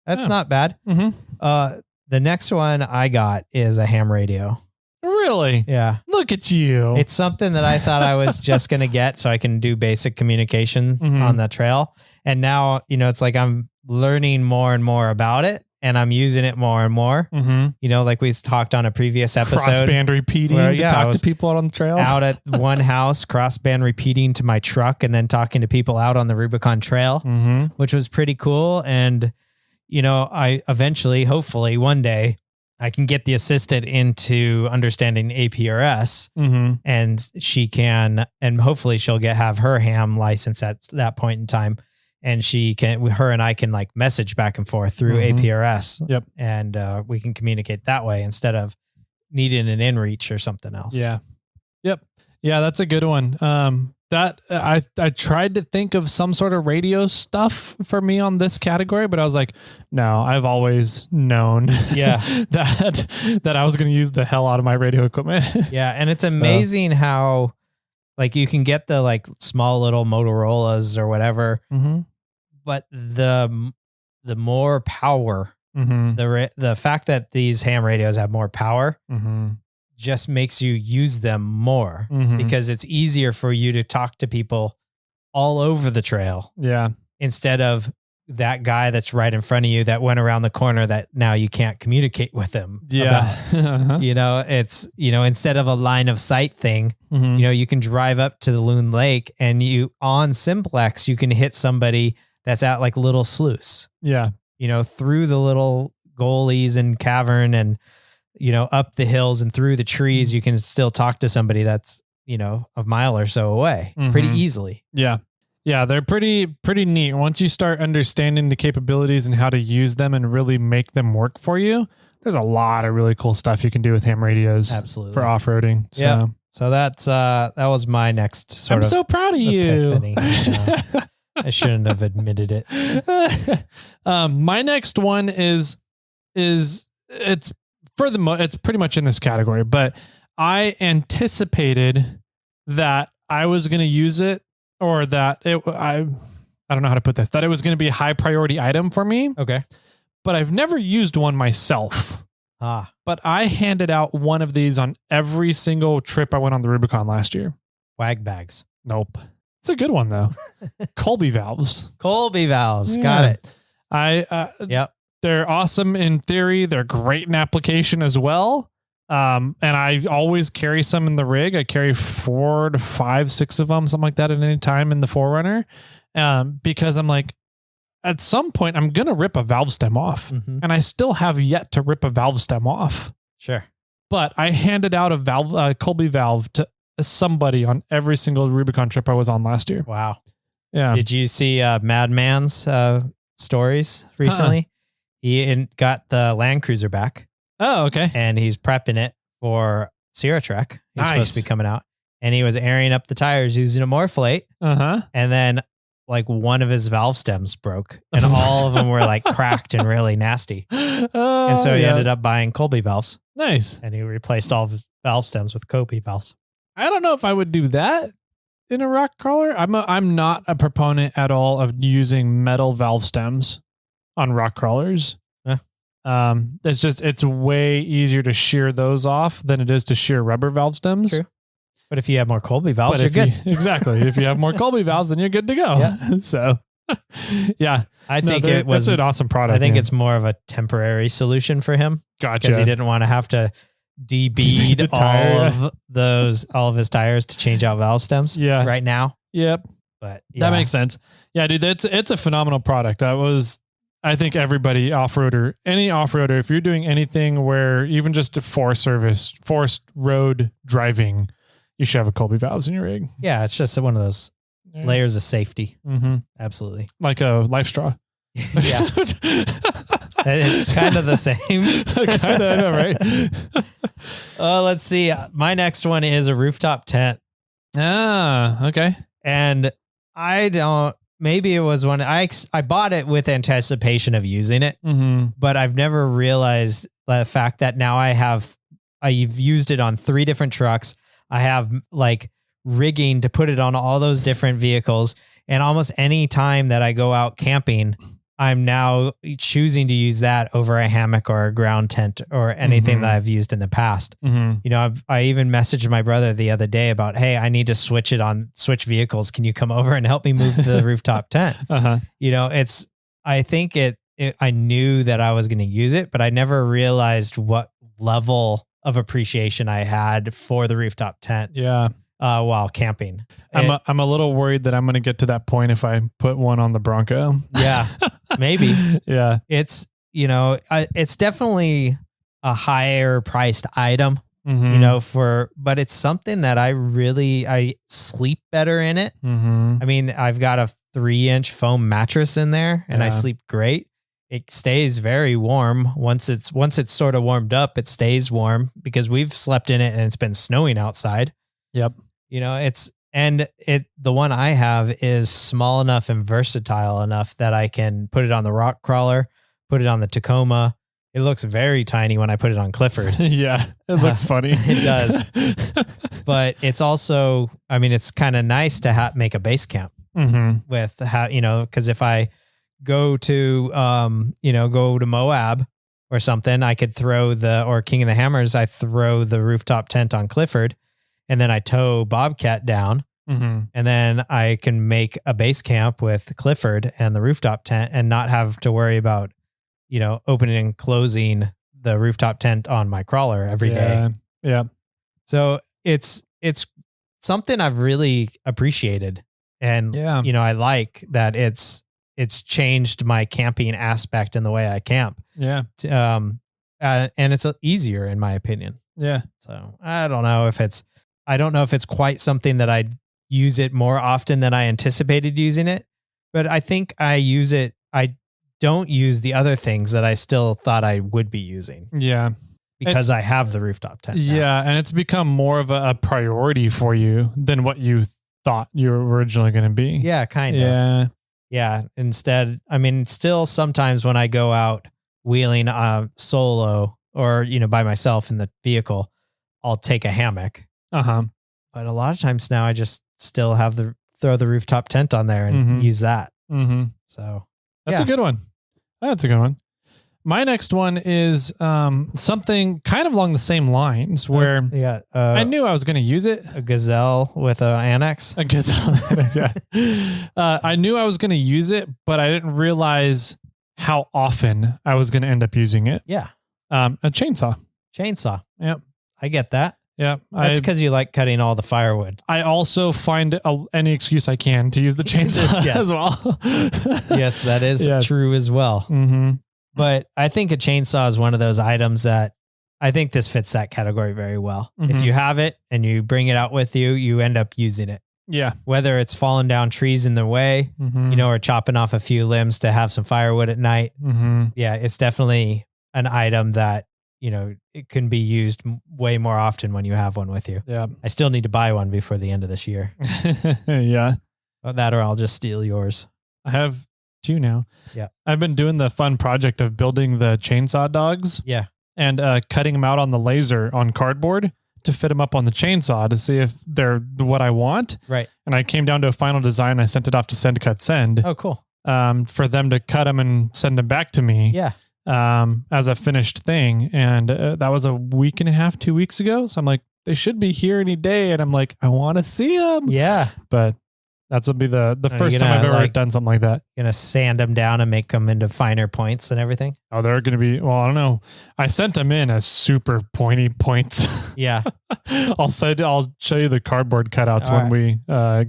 that's not bad. The next one I got is a ham radio. Really? Yeah. Look at you. It's something that I thought I was just going to get so I can do basic communication on the trail. And now, it's like I'm learning more and more about it, and I'm using it more and more. Like we talked on a previous episode. Cross-band repeating to talk to people out on the trail. Out at one house, cross-band repeating to my truck, and then talking to people out on the Rubicon Trail, which was pretty cool. And, I eventually, hopefully one day, I can get the assistant into understanding APRS, and she can, and hopefully she'll have her ham license at that point in time. And her and I can like message back and forth through APRS. Yep. And we can communicate that way instead of needing an inReach or something else. Yeah. Yep. Yeah. That's a good one. That I tried to think of some sort of radio stuff for me on this category, but I was like, no, I've always known that I was going to use the hell out of my radio equipment. Yeah. And it's amazing how like you can get the like small little Motorola's or whatever, but the more power, the fact that these ham radios have more power, just makes you use them more because it's easier for you to talk to people all over the trail. Yeah. Instead of that guy that's right in front of you that went around the corner that now you can't communicate with him. Yeah. It's, instead of a line of sight thing, you can drive up to the Loon Lake and on Simplex, you can hit somebody that's at like little sluice, Yeah. Through the little gullies and cavern and, up the hills and through the trees, you can still talk to somebody that's, a mile or so away pretty easily. Yeah. Yeah. They're pretty neat. Once you start understanding the capabilities and how to use them and really make them work for you, there's a lot of really cool stuff you can do with ham radios. Absolutely. For off-roading. So. Yeah. So that was my next sort I'm so proud of epiphany. you. I shouldn't have admitted it. My next one is it's pretty much in this category, but I anticipated that I was going to use it, or that I don't know how to put this, that it was going to be a high priority item for me. Okay. But I've never used one myself. But I handed out one of these on every single trip I went on the Rubicon last year. Wag bags. Nope. It's a good one though. Colby valves. Colby valves. Yeah. Got it. Yep. They're awesome in theory. They're great in application as well. And I always carry some in the rig. I carry 4 to 5, 6 of them, something like that at any time in the Forerunner. Because I'm like, at some point I'm going to rip a valve stem off, and I still have yet to rip a valve stem off. Sure. But I handed out a Colby valve to somebody on every single Rubicon trip I was on last year. Wow. Yeah. Did you see Madman's stories recently? He got the Land Cruiser back. Oh, okay. And he's prepping it for Sierra Trek. He's supposed to be coming out. And he was airing up the tires using a Morphlate. And then like one of his valve stems broke, and all of them were like cracked and really nasty. And so he ended up buying Colby valves. Nice. And he replaced all of his valve stems with Colby valves. I don't know if I would do that in a rock crawler. I'm not a proponent at all of using metal valve stems on rock crawlers. It's way easier to shear those off than it is to shear rubber valve stems. True. But if you have more Colby valves, you're good. Exactly. If you have more Colby valves, then you're good to go. Yeah. So, yeah. I think it was an awesome product. I think it's more of a temporary solution for him. Gotcha. Because he didn't want to have to debead all of his tires to change out valve stems. Yeah. Right now. Yep. But that makes sense. Yeah, dude, it's a phenomenal product. I think everybody any off-roader, if you're doing anything where even just a forest road driving, you should have a Colby valves in your rig. Yeah, it's just one of those layers of safety. Absolutely. Like a life straw. Yeah. It's kind of the same. Kind of, I know, right? Let's see. My next one is a rooftop tent. Okay. And maybe it was one, I bought it with anticipation of using it, but I've never realized the fact that now I've used it on 3 different trucks. I have like rigging to put it on all those different vehicles. And almost any time that I go out camping, I'm now choosing to use that over a hammock or a ground tent or anything that I've used in the past. I even messaged my brother the other day about, hey, I need to switch vehicles. Can you come over and help me move the rooftop tent? I think I knew that I was going to use it, but I never realized what level of appreciation I had for the rooftop tent. Yeah. While camping. I'm a little worried that I'm going to get to that point if I put one on the Bronco. Yeah, maybe. Yeah. It's, it's definitely a higher priced item, but it's something that I sleep better in it. I mean, I've got a 3-inch foam mattress in there and I sleep great. It stays very warm. Once it's sort of warmed up, it stays warm because we've slept in it and it's been snowing outside. Yep. The one I have is small enough and versatile enough that I can put it on the rock crawler, put it on the Tacoma. It looks very tiny when I put it on Clifford. Yeah, it looks funny. It does. But it's also, it's kind of nice to make a base camp with because if I go to, go to Moab or something, I could throw or King of the Hammers, I throw the rooftop tent on Clifford. And then I tow Bobcat down, and then I can make a base camp with Clifford and the rooftop tent and not have to worry about, opening and closing the rooftop tent on my crawler every day. Yeah. So it's something I've really appreciated. And, I like that it's it's changed my camping aspect in the way I camp. Yeah. And it's easier in my opinion. Yeah. So I don't know if it's quite something that I use it more often than I anticipated using it, but I think I use it. I don't use the other things that I still thought I would be using. Yeah. Because I have the rooftop tent. Yeah. And it's become more of a priority for you than what you thought you were originally going to be. Yeah, kind of. Yeah. Yeah. Instead, I mean, still sometimes when I go out wheeling solo or, by myself in the vehicle, I'll take a hammock. Uh-huh. But a lot of times now I just still have throw the rooftop tent on there and use that. Mm-hmm. So that's a good one. That's a good one. My next one is something kind of along the same lines where I knew I was going to use it. A gazelle with an annex. A gazelle. Yeah. I knew I was going to use it, but I didn't realize how often I was going to end up using it. Yeah. A chainsaw. Chainsaw. Yep. I get that. Yeah. That's because you like cutting all the firewood. I also find any excuse I can to use the chainsaw as well. Yes, that is true as well. Mm-hmm. But I think a chainsaw is one of those items that I think this fits that category very well. Mm-hmm. If you have it and you bring it out with you, you end up using it. Yeah. Whether it's falling down trees in the way, or chopping off a few limbs to have some firewood at night. Mm-hmm. Yeah, it's definitely an item that, it can be used way more often when you have one with you. Yeah. I still need to buy one before the end of this year. Yeah. That or I'll just steal yours. I have 2 now. Yeah. I've been doing the fun project of building the chainsaw dogs. Yeah. And cutting them out on the laser on cardboard to fit them up on the chainsaw to see if they're what I want. Right. And I came down to a final design. I sent it off to Send Cut Send. Oh, cool. For them to cut them and send them back to me. Yeah. As a finished thing. And that was a week and a half, 2 weeks ago. So I'm like, they should be here any day. And I'm like, I want to see them. Yeah. But that'll be the first time I've ever done something like that. Gonna sand them down and make them into finer points and everything. Oh, they're going to be, well, I don't know. I sent them in as super pointy points. Yeah. I'll show you the cardboard cutouts when we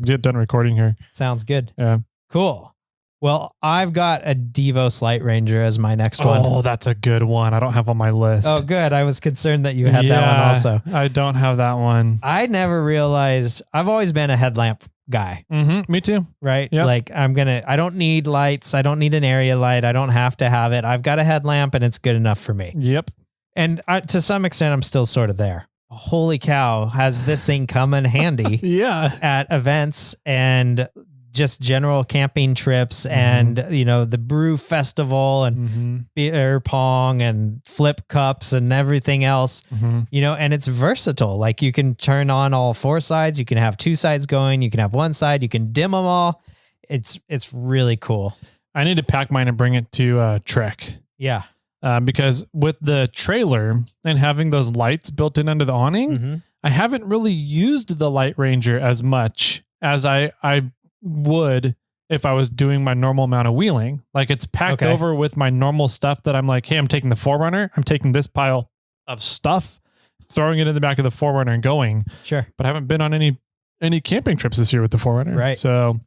get done recording here. Sounds good. Yeah. Cool. Well, I've got a Devos Light Ranger as my next one. Oh, that's a good one. I don't have on my list. Oh, good. I was concerned that you had that one also. I don't have that one. I never realized, I've always been a headlamp guy. Mm-hmm. Me too. Right? Yep. Like I don't need lights. I don't need an area light. I don't have to have it. I've got a headlamp and it's good enough for me. Yep. And to some extent, I'm still sort of there. Holy cow, has this thing come in handy Yeah. at events and just general camping trips and, the brew festival and beer pong and flip cups and everything else, and it's versatile. Like you can turn on all 4 sides. You can have 2 sides going. You can have 1 side. You can dim them all. It's really cool. I need to pack mine and bring it to Trek. Yeah. Because with the trailer and having those lights built in under the awning, I haven't really used the Light Ranger as much as I would if I was doing my normal amount of wheeling. Like it's packed over with my normal stuff that I'm like, hey, I'm taking the 4Runner. I'm taking this pile of stuff, throwing it in the back of the 4Runner and going. Sure. But I haven't been on any camping trips this year with the 4Runner. Right. So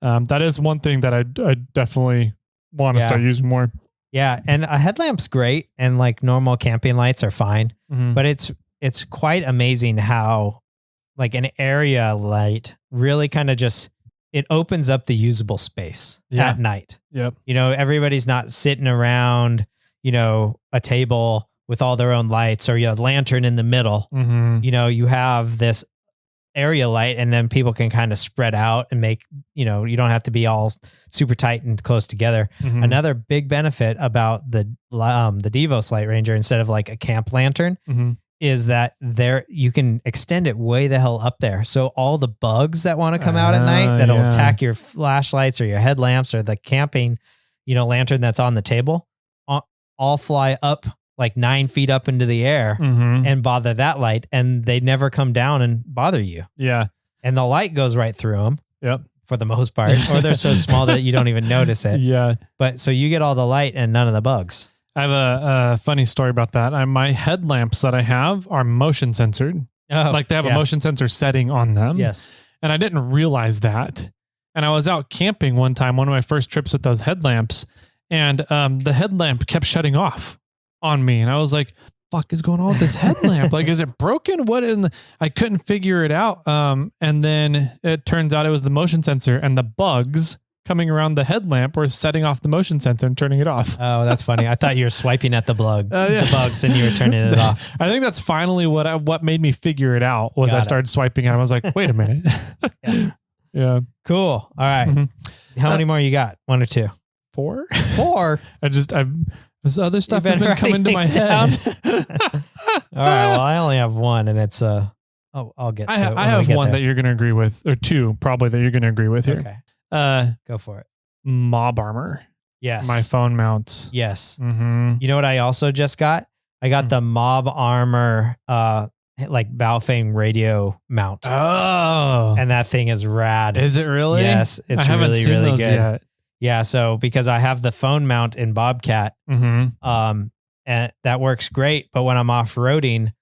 that is one thing that I definitely want to start using more. Yeah. And a headlamp's great. And like normal camping lights are fine, but it's quite amazing how like an area light really kind of just, it opens up the usable space at night. Yep. Everybody's not sitting around, a table with all their own lights or a lantern in the middle. You have this area light and then people can kind of spread out and make, you don't have to be all super tight and close together. Another big benefit about the Devos Light Ranger instead of like a camp lantern is that you can extend it way the hell up there. So all the bugs that want to come out at night that'll attack your flashlights or your headlamps or the camping, lantern that's on the table, all fly up like 9 feet up into the air and bother that light, and they never come down and bother you. Yeah. And the light goes right through them. Yep. For the most part, or they're so small that you don't even notice it. Yeah. But so you get all the light and none of the bugs. I have a funny story about that. My headlamps that I have are motion censored. Like they have a motion sensor setting on them. Yes. And I didn't realize that. And I was out camping one time, one of my first trips with those headlamps, and the headlamp kept shutting off on me. And I was like, fuck is going on with this headlamp? Like, is it broken? I couldn't figure it out. And then it turns out it was the motion sensor, and the bugs coming around the headlamp were setting off the motion sensor and turning it off. Oh, that's funny. I thought you were swiping at the bugs and you were turning it off. I think that's finally what made me figure it out was I started swiping and I was like, wait a minute. Yeah. Cool. All right. Mm-hmm. How many more you got? 1 or 2? 4. This other stuff has been coming to my head. All right. Well, I only have 1 and it's I'll get to it. I have 1 that you're going to agree with, or 2 probably that you're going to agree with here. Okay. Go for it. Mob armor. Yes. My phone mounts. Yes. Mm-hmm. You know what I also just got? I got the mob armor, like Baofeng radio mount. Oh. And that thing is rad. Is it really? Yes. It's I haven't seen really those good. Yet. Yeah. So because I have the phone mount in Bobcat, and that works great. But when I'm off-roading,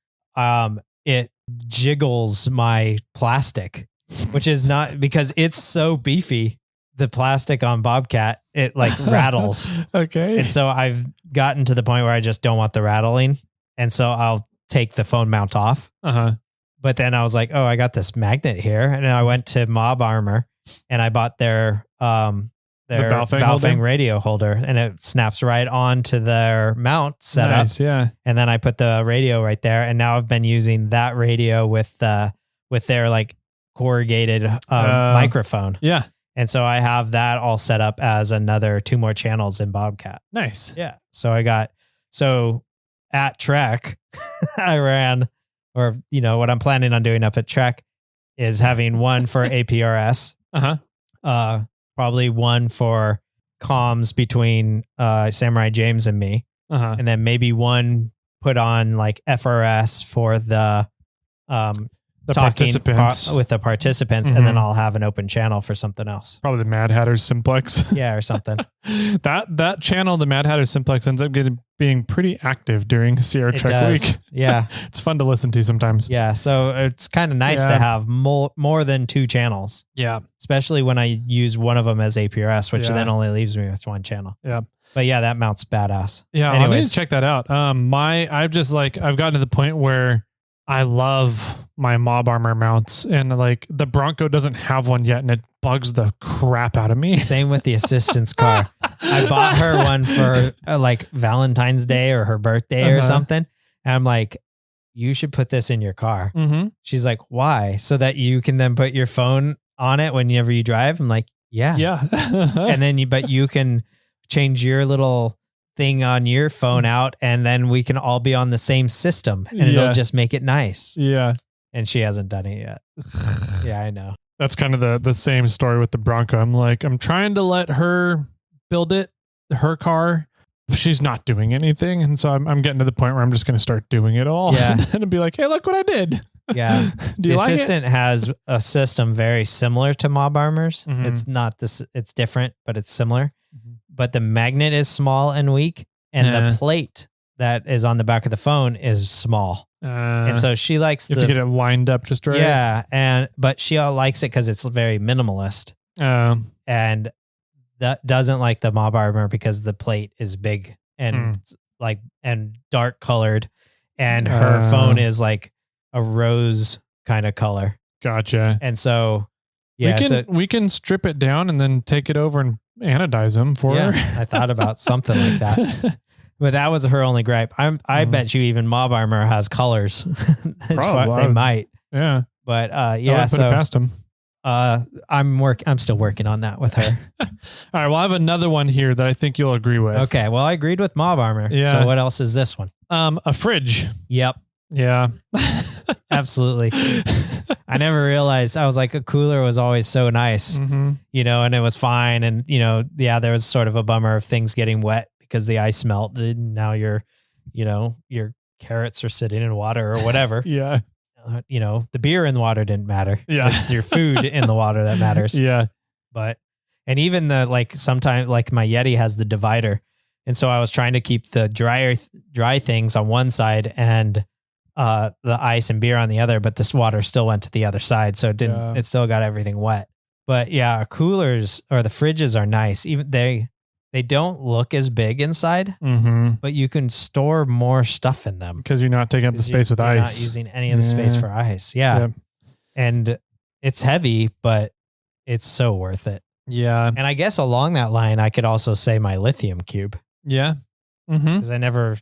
it jiggles my plastic, which is not because it's so beefy. The plastic on Bobcat, it like rattles. Okay. And so I've gotten to the point where I just don't want the rattling. And so I'll take the phone mount off. But then I was like, oh, I got this magnet here. And I went to Mob Armor and I bought their Baofeng radio holder, and it snaps right onto their mount setup. Yeah. And then I put the radio right there. And now I've been using that radio with their like corrugated microphone. Yeah. And so I have that all set up as another 2 more channels in Bobcat. Nice. Yeah. So at Trek, I ran, or, what I'm planning on doing up at Trek is having 1 for APRS. Probably 1 for comms between Samurai James and me. And then maybe 1 put on like FRS for the participants with the participants, and then I'll have an open channel for something else. Probably the Mad Hatter Simplex. Yeah, or something. that channel, the Mad Hatter Simplex, ends up being pretty active during Sierra Trek Week. Yeah. It's fun to listen to sometimes. Yeah. So it's kind of nice to have more than 2 channels. Yeah. Especially when I use one of them as APRS, which then only leaves me with 1 channel. Yeah. But yeah, that mount's badass. Yeah. I need to check that out. I've gotten to the point where I love my Mob Armor mounts, and like the Bronco doesn't have one yet, and it bugs the crap out of me. Same with the assistant's car. I bought her one for like Valentine's Day or her birthday or something. And I'm like, you should put this in your car. She's like, why? So that you can then put your phone on it whenever you drive. I'm like, yeah. And then you can change your little thing on your phone out, and then we can all be on the same system, and it'll just make it nice. Yeah. And she hasn't done it yet. Yeah, I know. That's kind of the same story with the Bronco. I'm trying to let her build her car. She's not doing anything. And so I'm getting to the point where I'm just going to start doing it all. Yeah. And be like, hey, look what I did. Yeah. Do you the like Assistant it? has a system very similar to Mob Armor's. It's not this, it's different, but it's similar. But the magnet is small and weak, and the plate that is on the back of the phone is small. And so she likes you have to get it lined up just right. Yeah. But she likes it because it's very minimalist. And that doesn't like the Mob Armor because the plate is big and and dark colored, and her phone is like a rose kind of color. Gotcha. And so we can strip it down and then take it over and anodize them for her. I thought about something like that. But that was her only gripe. I bet you even Mob Armor has colors. They might. Yeah. But put it past them. I'm still working on that with her. All right. Well, I have another one here that I think you'll agree with. Okay. Well, I agreed with Mob Armor. Yeah. So what else is this one? A fridge. Yep. Yeah. Absolutely. I never realized. I was like, a cooler was always so nice, and it was fine. And, there was sort of a bummer of things getting wet because the ice melted. And now your carrots are sitting in water or whatever. Yeah. The beer in the water didn't matter. Yeah. It's your food in the water that matters. Yeah. And even sometimes my Yeti has the divider. And so I was trying to keep the dry things on one side and the ice and beer on the other, but this water still went to the other side. So it didn't, it still got everything wet. But yeah, coolers or the fridges are nice. Even they don't look as big inside, but you can store more stuff in them because you're not taking up the space with you're ice. Not using any of the space for ice. Yeah. Yep. And it's heavy, but it's so worth it. Yeah. And I guess along that line, I could also say my lithium cube. Yeah. Because I never,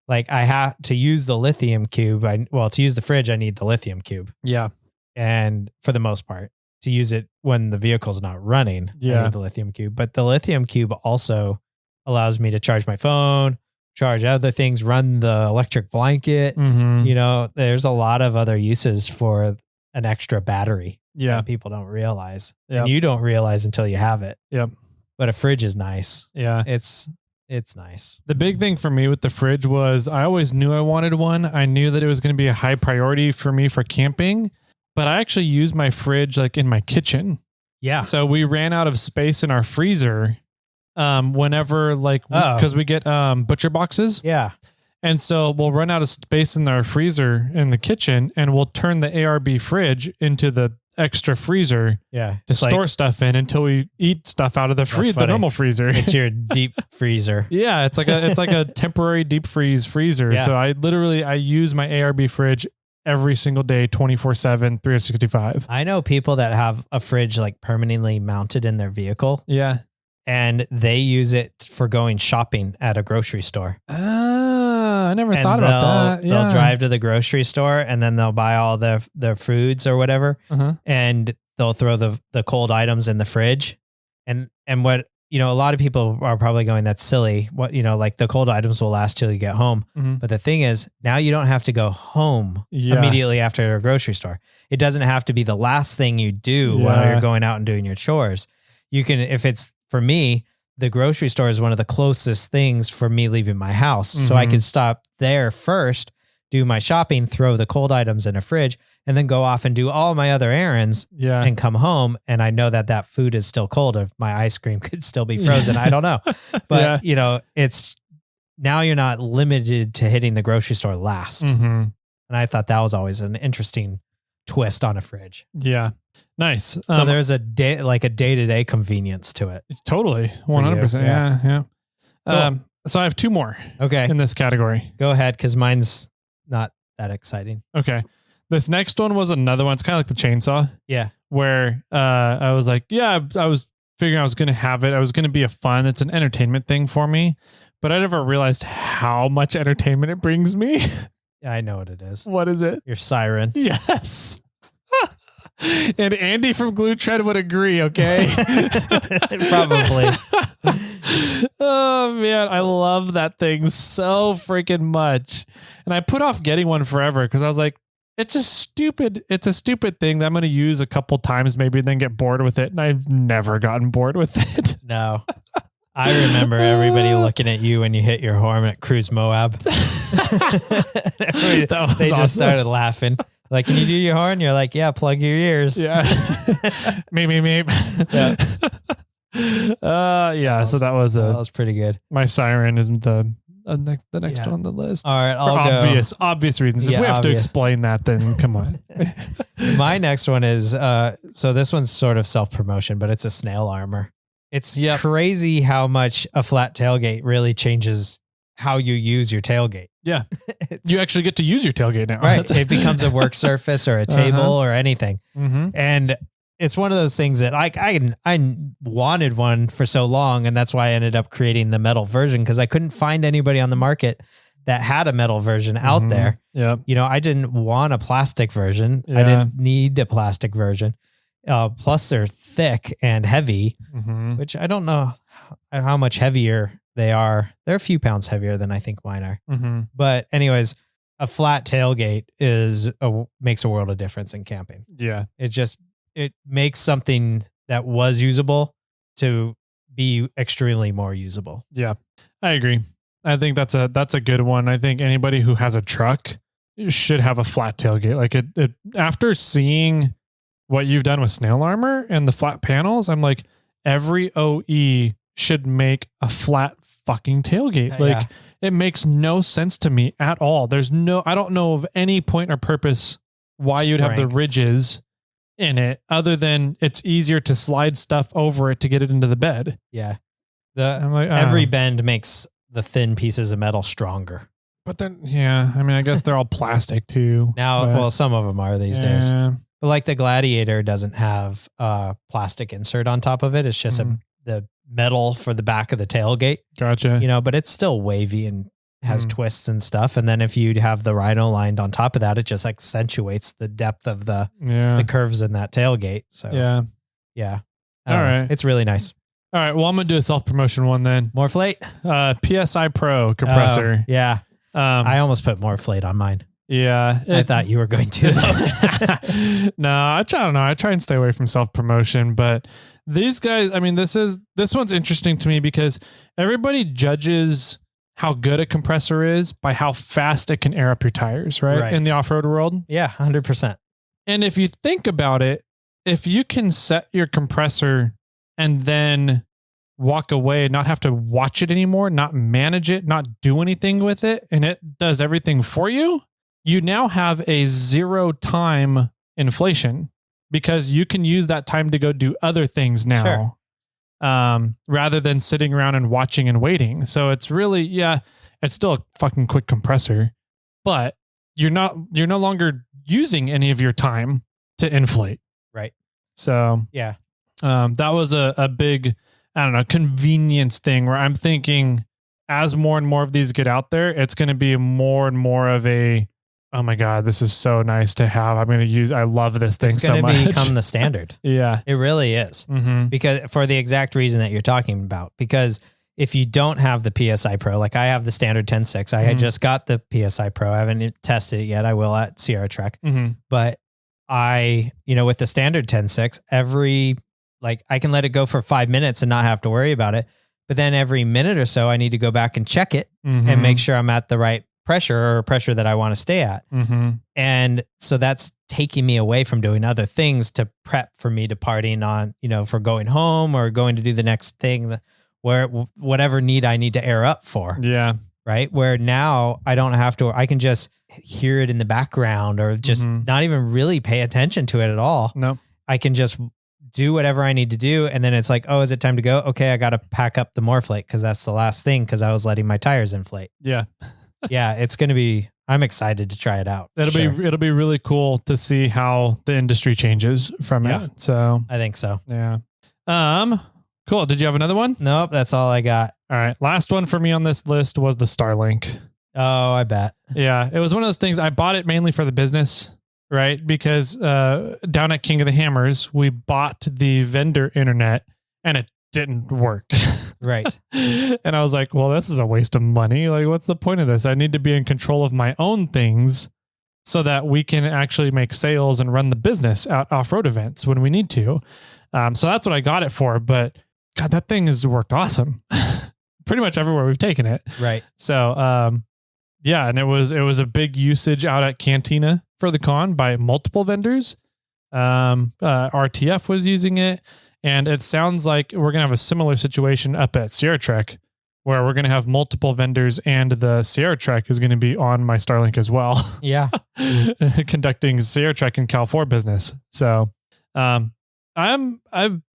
I have to use the lithium cube. To use the fridge, I need the lithium cube. Yeah. And for the most part, to use it when the vehicle's not running, I need the lithium cube. But the lithium cube also allows me to charge my phone, charge other things, run the electric blanket. You know, there's a lot of other uses for an extra battery. That people don't realize. And you don't realize until you have it. Yep. But a fridge is nice. Yeah. It's nice. The big thing for me with the fridge was I always knew I wanted one. I knew that it was going to be a high priority for me for camping, but I actually used my fridge like in my kitchen. Yeah. So we ran out of space in our freezer whenever because we get butcher boxes. Yeah. And so we'll run out of space in our freezer in the kitchen and we'll turn the ARB fridge into the extra freezer to store stuff in until we eat stuff out of the normal freezer. It's your deep freezer. Yeah, it's like a temporary deep freezer. Yeah. So I use my ARB fridge every single day, 24/7, 365. I know people that have a fridge like permanently mounted in their vehicle. Yeah. And they use it for going shopping at a grocery store. I never thought about that. Yeah. They'll drive to the grocery store and then they'll buy all their foods or whatever. And they'll throw the cold items in the fridge. And what, a lot of people are probably going, that's silly. What, like the cold items will last till you get home. But the thing is, now you don't have to go home immediately after a grocery store. It doesn't have to be the last thing you do while you're going out and doing your chores. You can, if it's for me, the grocery store is one of the closest things for me leaving my house. So I can stop there first, do my shopping, throw the cold items in a fridge, and then go off and do all my other errands and come home. And I know that food is still cold. If my ice cream could still be frozen, I don't know. But, it's now you're not limited to hitting the grocery store last. And I thought that was always an interesting twist on a fridge. Yeah. Nice. So there's a day-to-day convenience to it. Totally. 100%. Yeah. Cool. So I have two more in this category. Go ahead, because mine's not that exciting. Okay. This next one was another one. It's kind of like the chainsaw. Yeah. Where I was like, I was figuring I was going to have it. I was going to be it's an entertainment thing for me. But I never realized how much entertainment it brings me. Yeah, I know what it is. What is it? Your siren. Yes. And Andy from Glue Tread would agree, okay? Probably. Oh, man. I love that thing so freaking much. And I put off getting one forever because I was like, it's a stupid thing that I'm going to use a couple times maybe and then get bored with it. And I've never gotten bored with it. No. I remember everybody looking at you when you hit your horn at Cruise Moab. They just started laughing. Like, can you do your horn? You're like, yeah, plug your ears. Yeah. Meep. Yeah. So that was pretty good. My siren isn't the next one on the list. All right. Obvious reasons. If we have to explain that, then come on. My next one is, so this one's sort of self-promotion, but it's a Snail armor. It's crazy how much a flat tailgate really changes how you use your tailgate. Yeah. You actually get to use your tailgate now. Right. It becomes a work surface or a table or anything. And it's one of those things that I wanted one for so long. And that's why I ended up creating the metal version, because I couldn't find anybody on the market that had a metal version out there. Yeah. I didn't want a plastic version. I didn't need a plastic version. Plus they're thick and heavy, which I don't know how much heavier they are. They're a few pounds heavier than I think mine are. But anyways, a flat tailgate makes a world of difference in camping. Yeah. It makes something that was usable to be extremely more usable. Yeah, I agree. I think that's a good one. I think anybody who has a truck should have a flat tailgate. Like it after seeing what you've done with Snail armor and the flat panels, I'm like, every OE should make a flat fucking tailgate. It makes no sense to me at all. I don't know of any point or purpose why you'd have the ridges in it other than it's easier to slide stuff over it to get it into the bed. Yeah. I'm like, Every bend makes the thin pieces of metal stronger. But then, yeah, I mean, I guess they're all plastic too. Now, but, well, some of them are these days. But like the Gladiator doesn't have a plastic insert on top of it. It's just the metal for the back of the tailgate. Gotcha. You know, but it's still wavy and has twists and stuff. And then if you have the Rhino lined on top of that, it just accentuates the depth of the curves in that tailgate. So yeah. All right. It's really nice. All right. Well, I'm going to do a self-promotion one then. Morphlate? PSI Pro compressor. Yeah. I almost put Morphlate on mine. Yeah. I thought you were going to. No, I don't know. I try and stay away from self-promotion, but these guys, I mean, this one's interesting to me because everybody judges how good a compressor is by how fast it can air up your tires, right? In the off-road world. Yeah, 100%. And if you think about it, if you can set your compressor and then walk away and not have to watch it anymore, not manage it, not do anything with it, and it does everything for you, you now have a 0 time inflation because you can use that time to go do other things now. Sure. Rather than sitting around and watching and waiting. So it's really, it's still a fucking quick compressor, but you're no longer using any of your time to inflate. Right. So that was a big, I don't know, convenience thing where I'm thinking as more and more of these get out there, it's going to be more and more of a, oh my God, this is so nice to have. I love this thing so much. It's going to become the standard. Yeah. It really is. Because for the exact reason that you're talking about, because if you don't have the PSI Pro, like I have the standard 10.6, I had just got the PSI Pro. I haven't tested it yet. I will at Sierra Trek, but with the standard 10.6, I can let it go for 5 minutes and not have to worry about it. But then every minute or so, I need to go back and check it and make sure I'm at the right pressure that I want to stay at. And so that's taking me away from doing other things to prep for me departing on, for going home or going to do the next thing where whatever need I need to air up for. Yeah. Right. Where now I don't have to, I can just hear it in the background or just not even really pay attention to it at all. No, I can just do whatever I need to do. And then it's like, oh, is it time to go? Okay. I got to pack up the Morphlate because that's the last thing because I was letting my tires inflate. Yeah. Yeah, it's going to be, I'm excited to try it out. It'll be really cool to see how the industry changes from it. So I think so. Yeah. Cool. Did you have another one? Nope. That's all I got. All right. Last one for me on this list was the Starlink. Oh, I bet. Yeah. It was one of those things. I bought it mainly for the business, right? Because, down at King of the Hammers, we bought the vendor internet and it didn't work. Right. And I was like, well, this is a waste of money. Like, what's the point of this? I need to be in control of my own things so that we can actually make sales and run the business at off-road events when we need to. So that's what I got it for. But God, that thing has worked awesome. Pretty much everywhere we've taken it. Right. So, and it was a big usage out at Cantina for the con by multiple vendors. RTF was using it. And it sounds like we're going to have a similar situation up at Sierra Trek where we're going to have multiple vendors and the Sierra Trek is going to be on my Starlink as well. Yeah. Conducting Sierra Trek and Cal 4 business. So, I've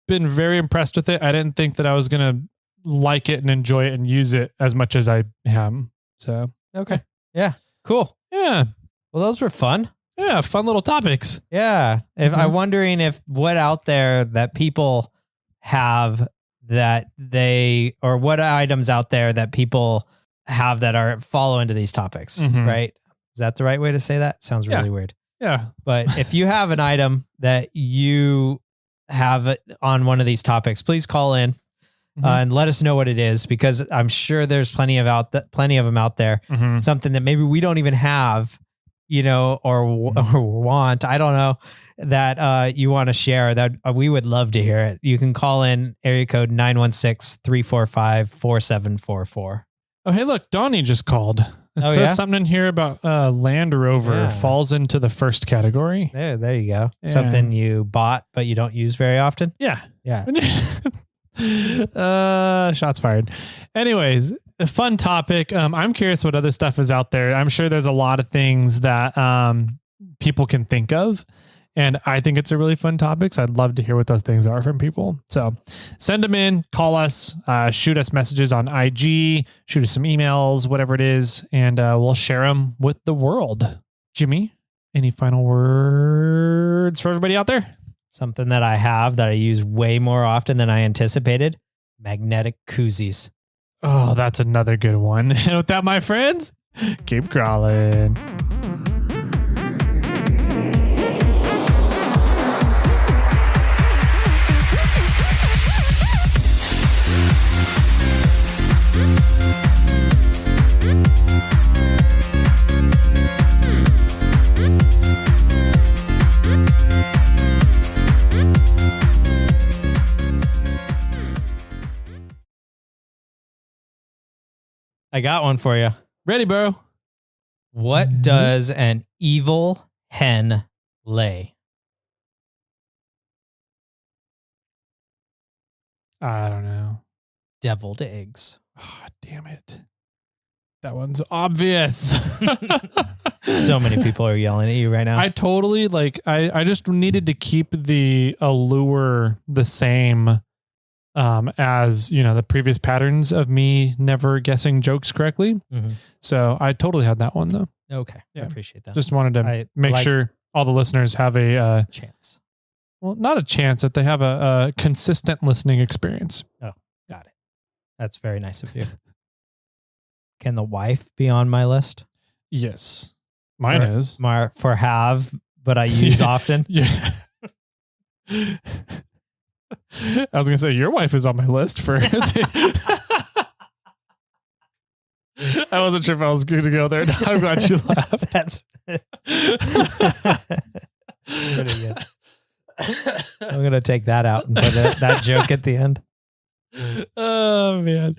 been very impressed with it. I didn't think that I was going to like it and enjoy it and use it as much as I am. So, okay. Yeah. Cool. Yeah. Well, those were fun. Yeah, fun little topics. Yeah. If I'm wondering if what out there that people have that or what items out there that people have that fall into these topics, right? Is that the right way to say that? Sounds really weird. Yeah. But if you have an item that you have on one of these topics, please call in and let us know what it is, because I'm sure there's plenty of them out there. Something that maybe we don't even have, or want, I don't know, that you want to share, that we would love to hear it. You can call in area code 916-345-4744. Oh, hey, look, Donnie just called. It says something in here about Land Rover falls into the first category. There you go. Yeah. Something you bought, but you don't use very often. Yeah. Yeah. Shots fired. Anyways, a fun topic. I'm curious what other stuff is out there. I'm sure there's a lot of things that people can think of. And I think it's a really fun topic. So I'd love to hear what those things are from people. So send them in, call us, shoot us messages on IG, shoot us some emails, whatever it is, and we'll share them with the world. Jimmy, any final words for everybody out there? Something that I have that I use way more often than I anticipated. Magnetic koozies. Oh, that's another good one. And with that, my friends, keep crawling. I got one for you. Ready, bro? What does an evil hen lay? I don't know. Deviled eggs. Oh, damn it. That one's obvious. So many people are yelling at you right now. I totally I just needed to keep the allure the same as, the previous patterns of me never guessing jokes correctly. Mm-hmm. So I totally had that one though. Okay. Yeah. I appreciate that. Just wanted to make sure all the listeners have a chance. Well, not a chance, that they have a consistent listening experience. Oh, got it. That's very nice of you. Can the wife be on my list? Yes. Mine is. For have, but I use often. Yeah. I was going to say, your wife is on my list for... I wasn't sure if I was going to go there. No, I'm glad you laughed. That's pretty good. I'm going to take that out and put that joke at the end. Oh, man.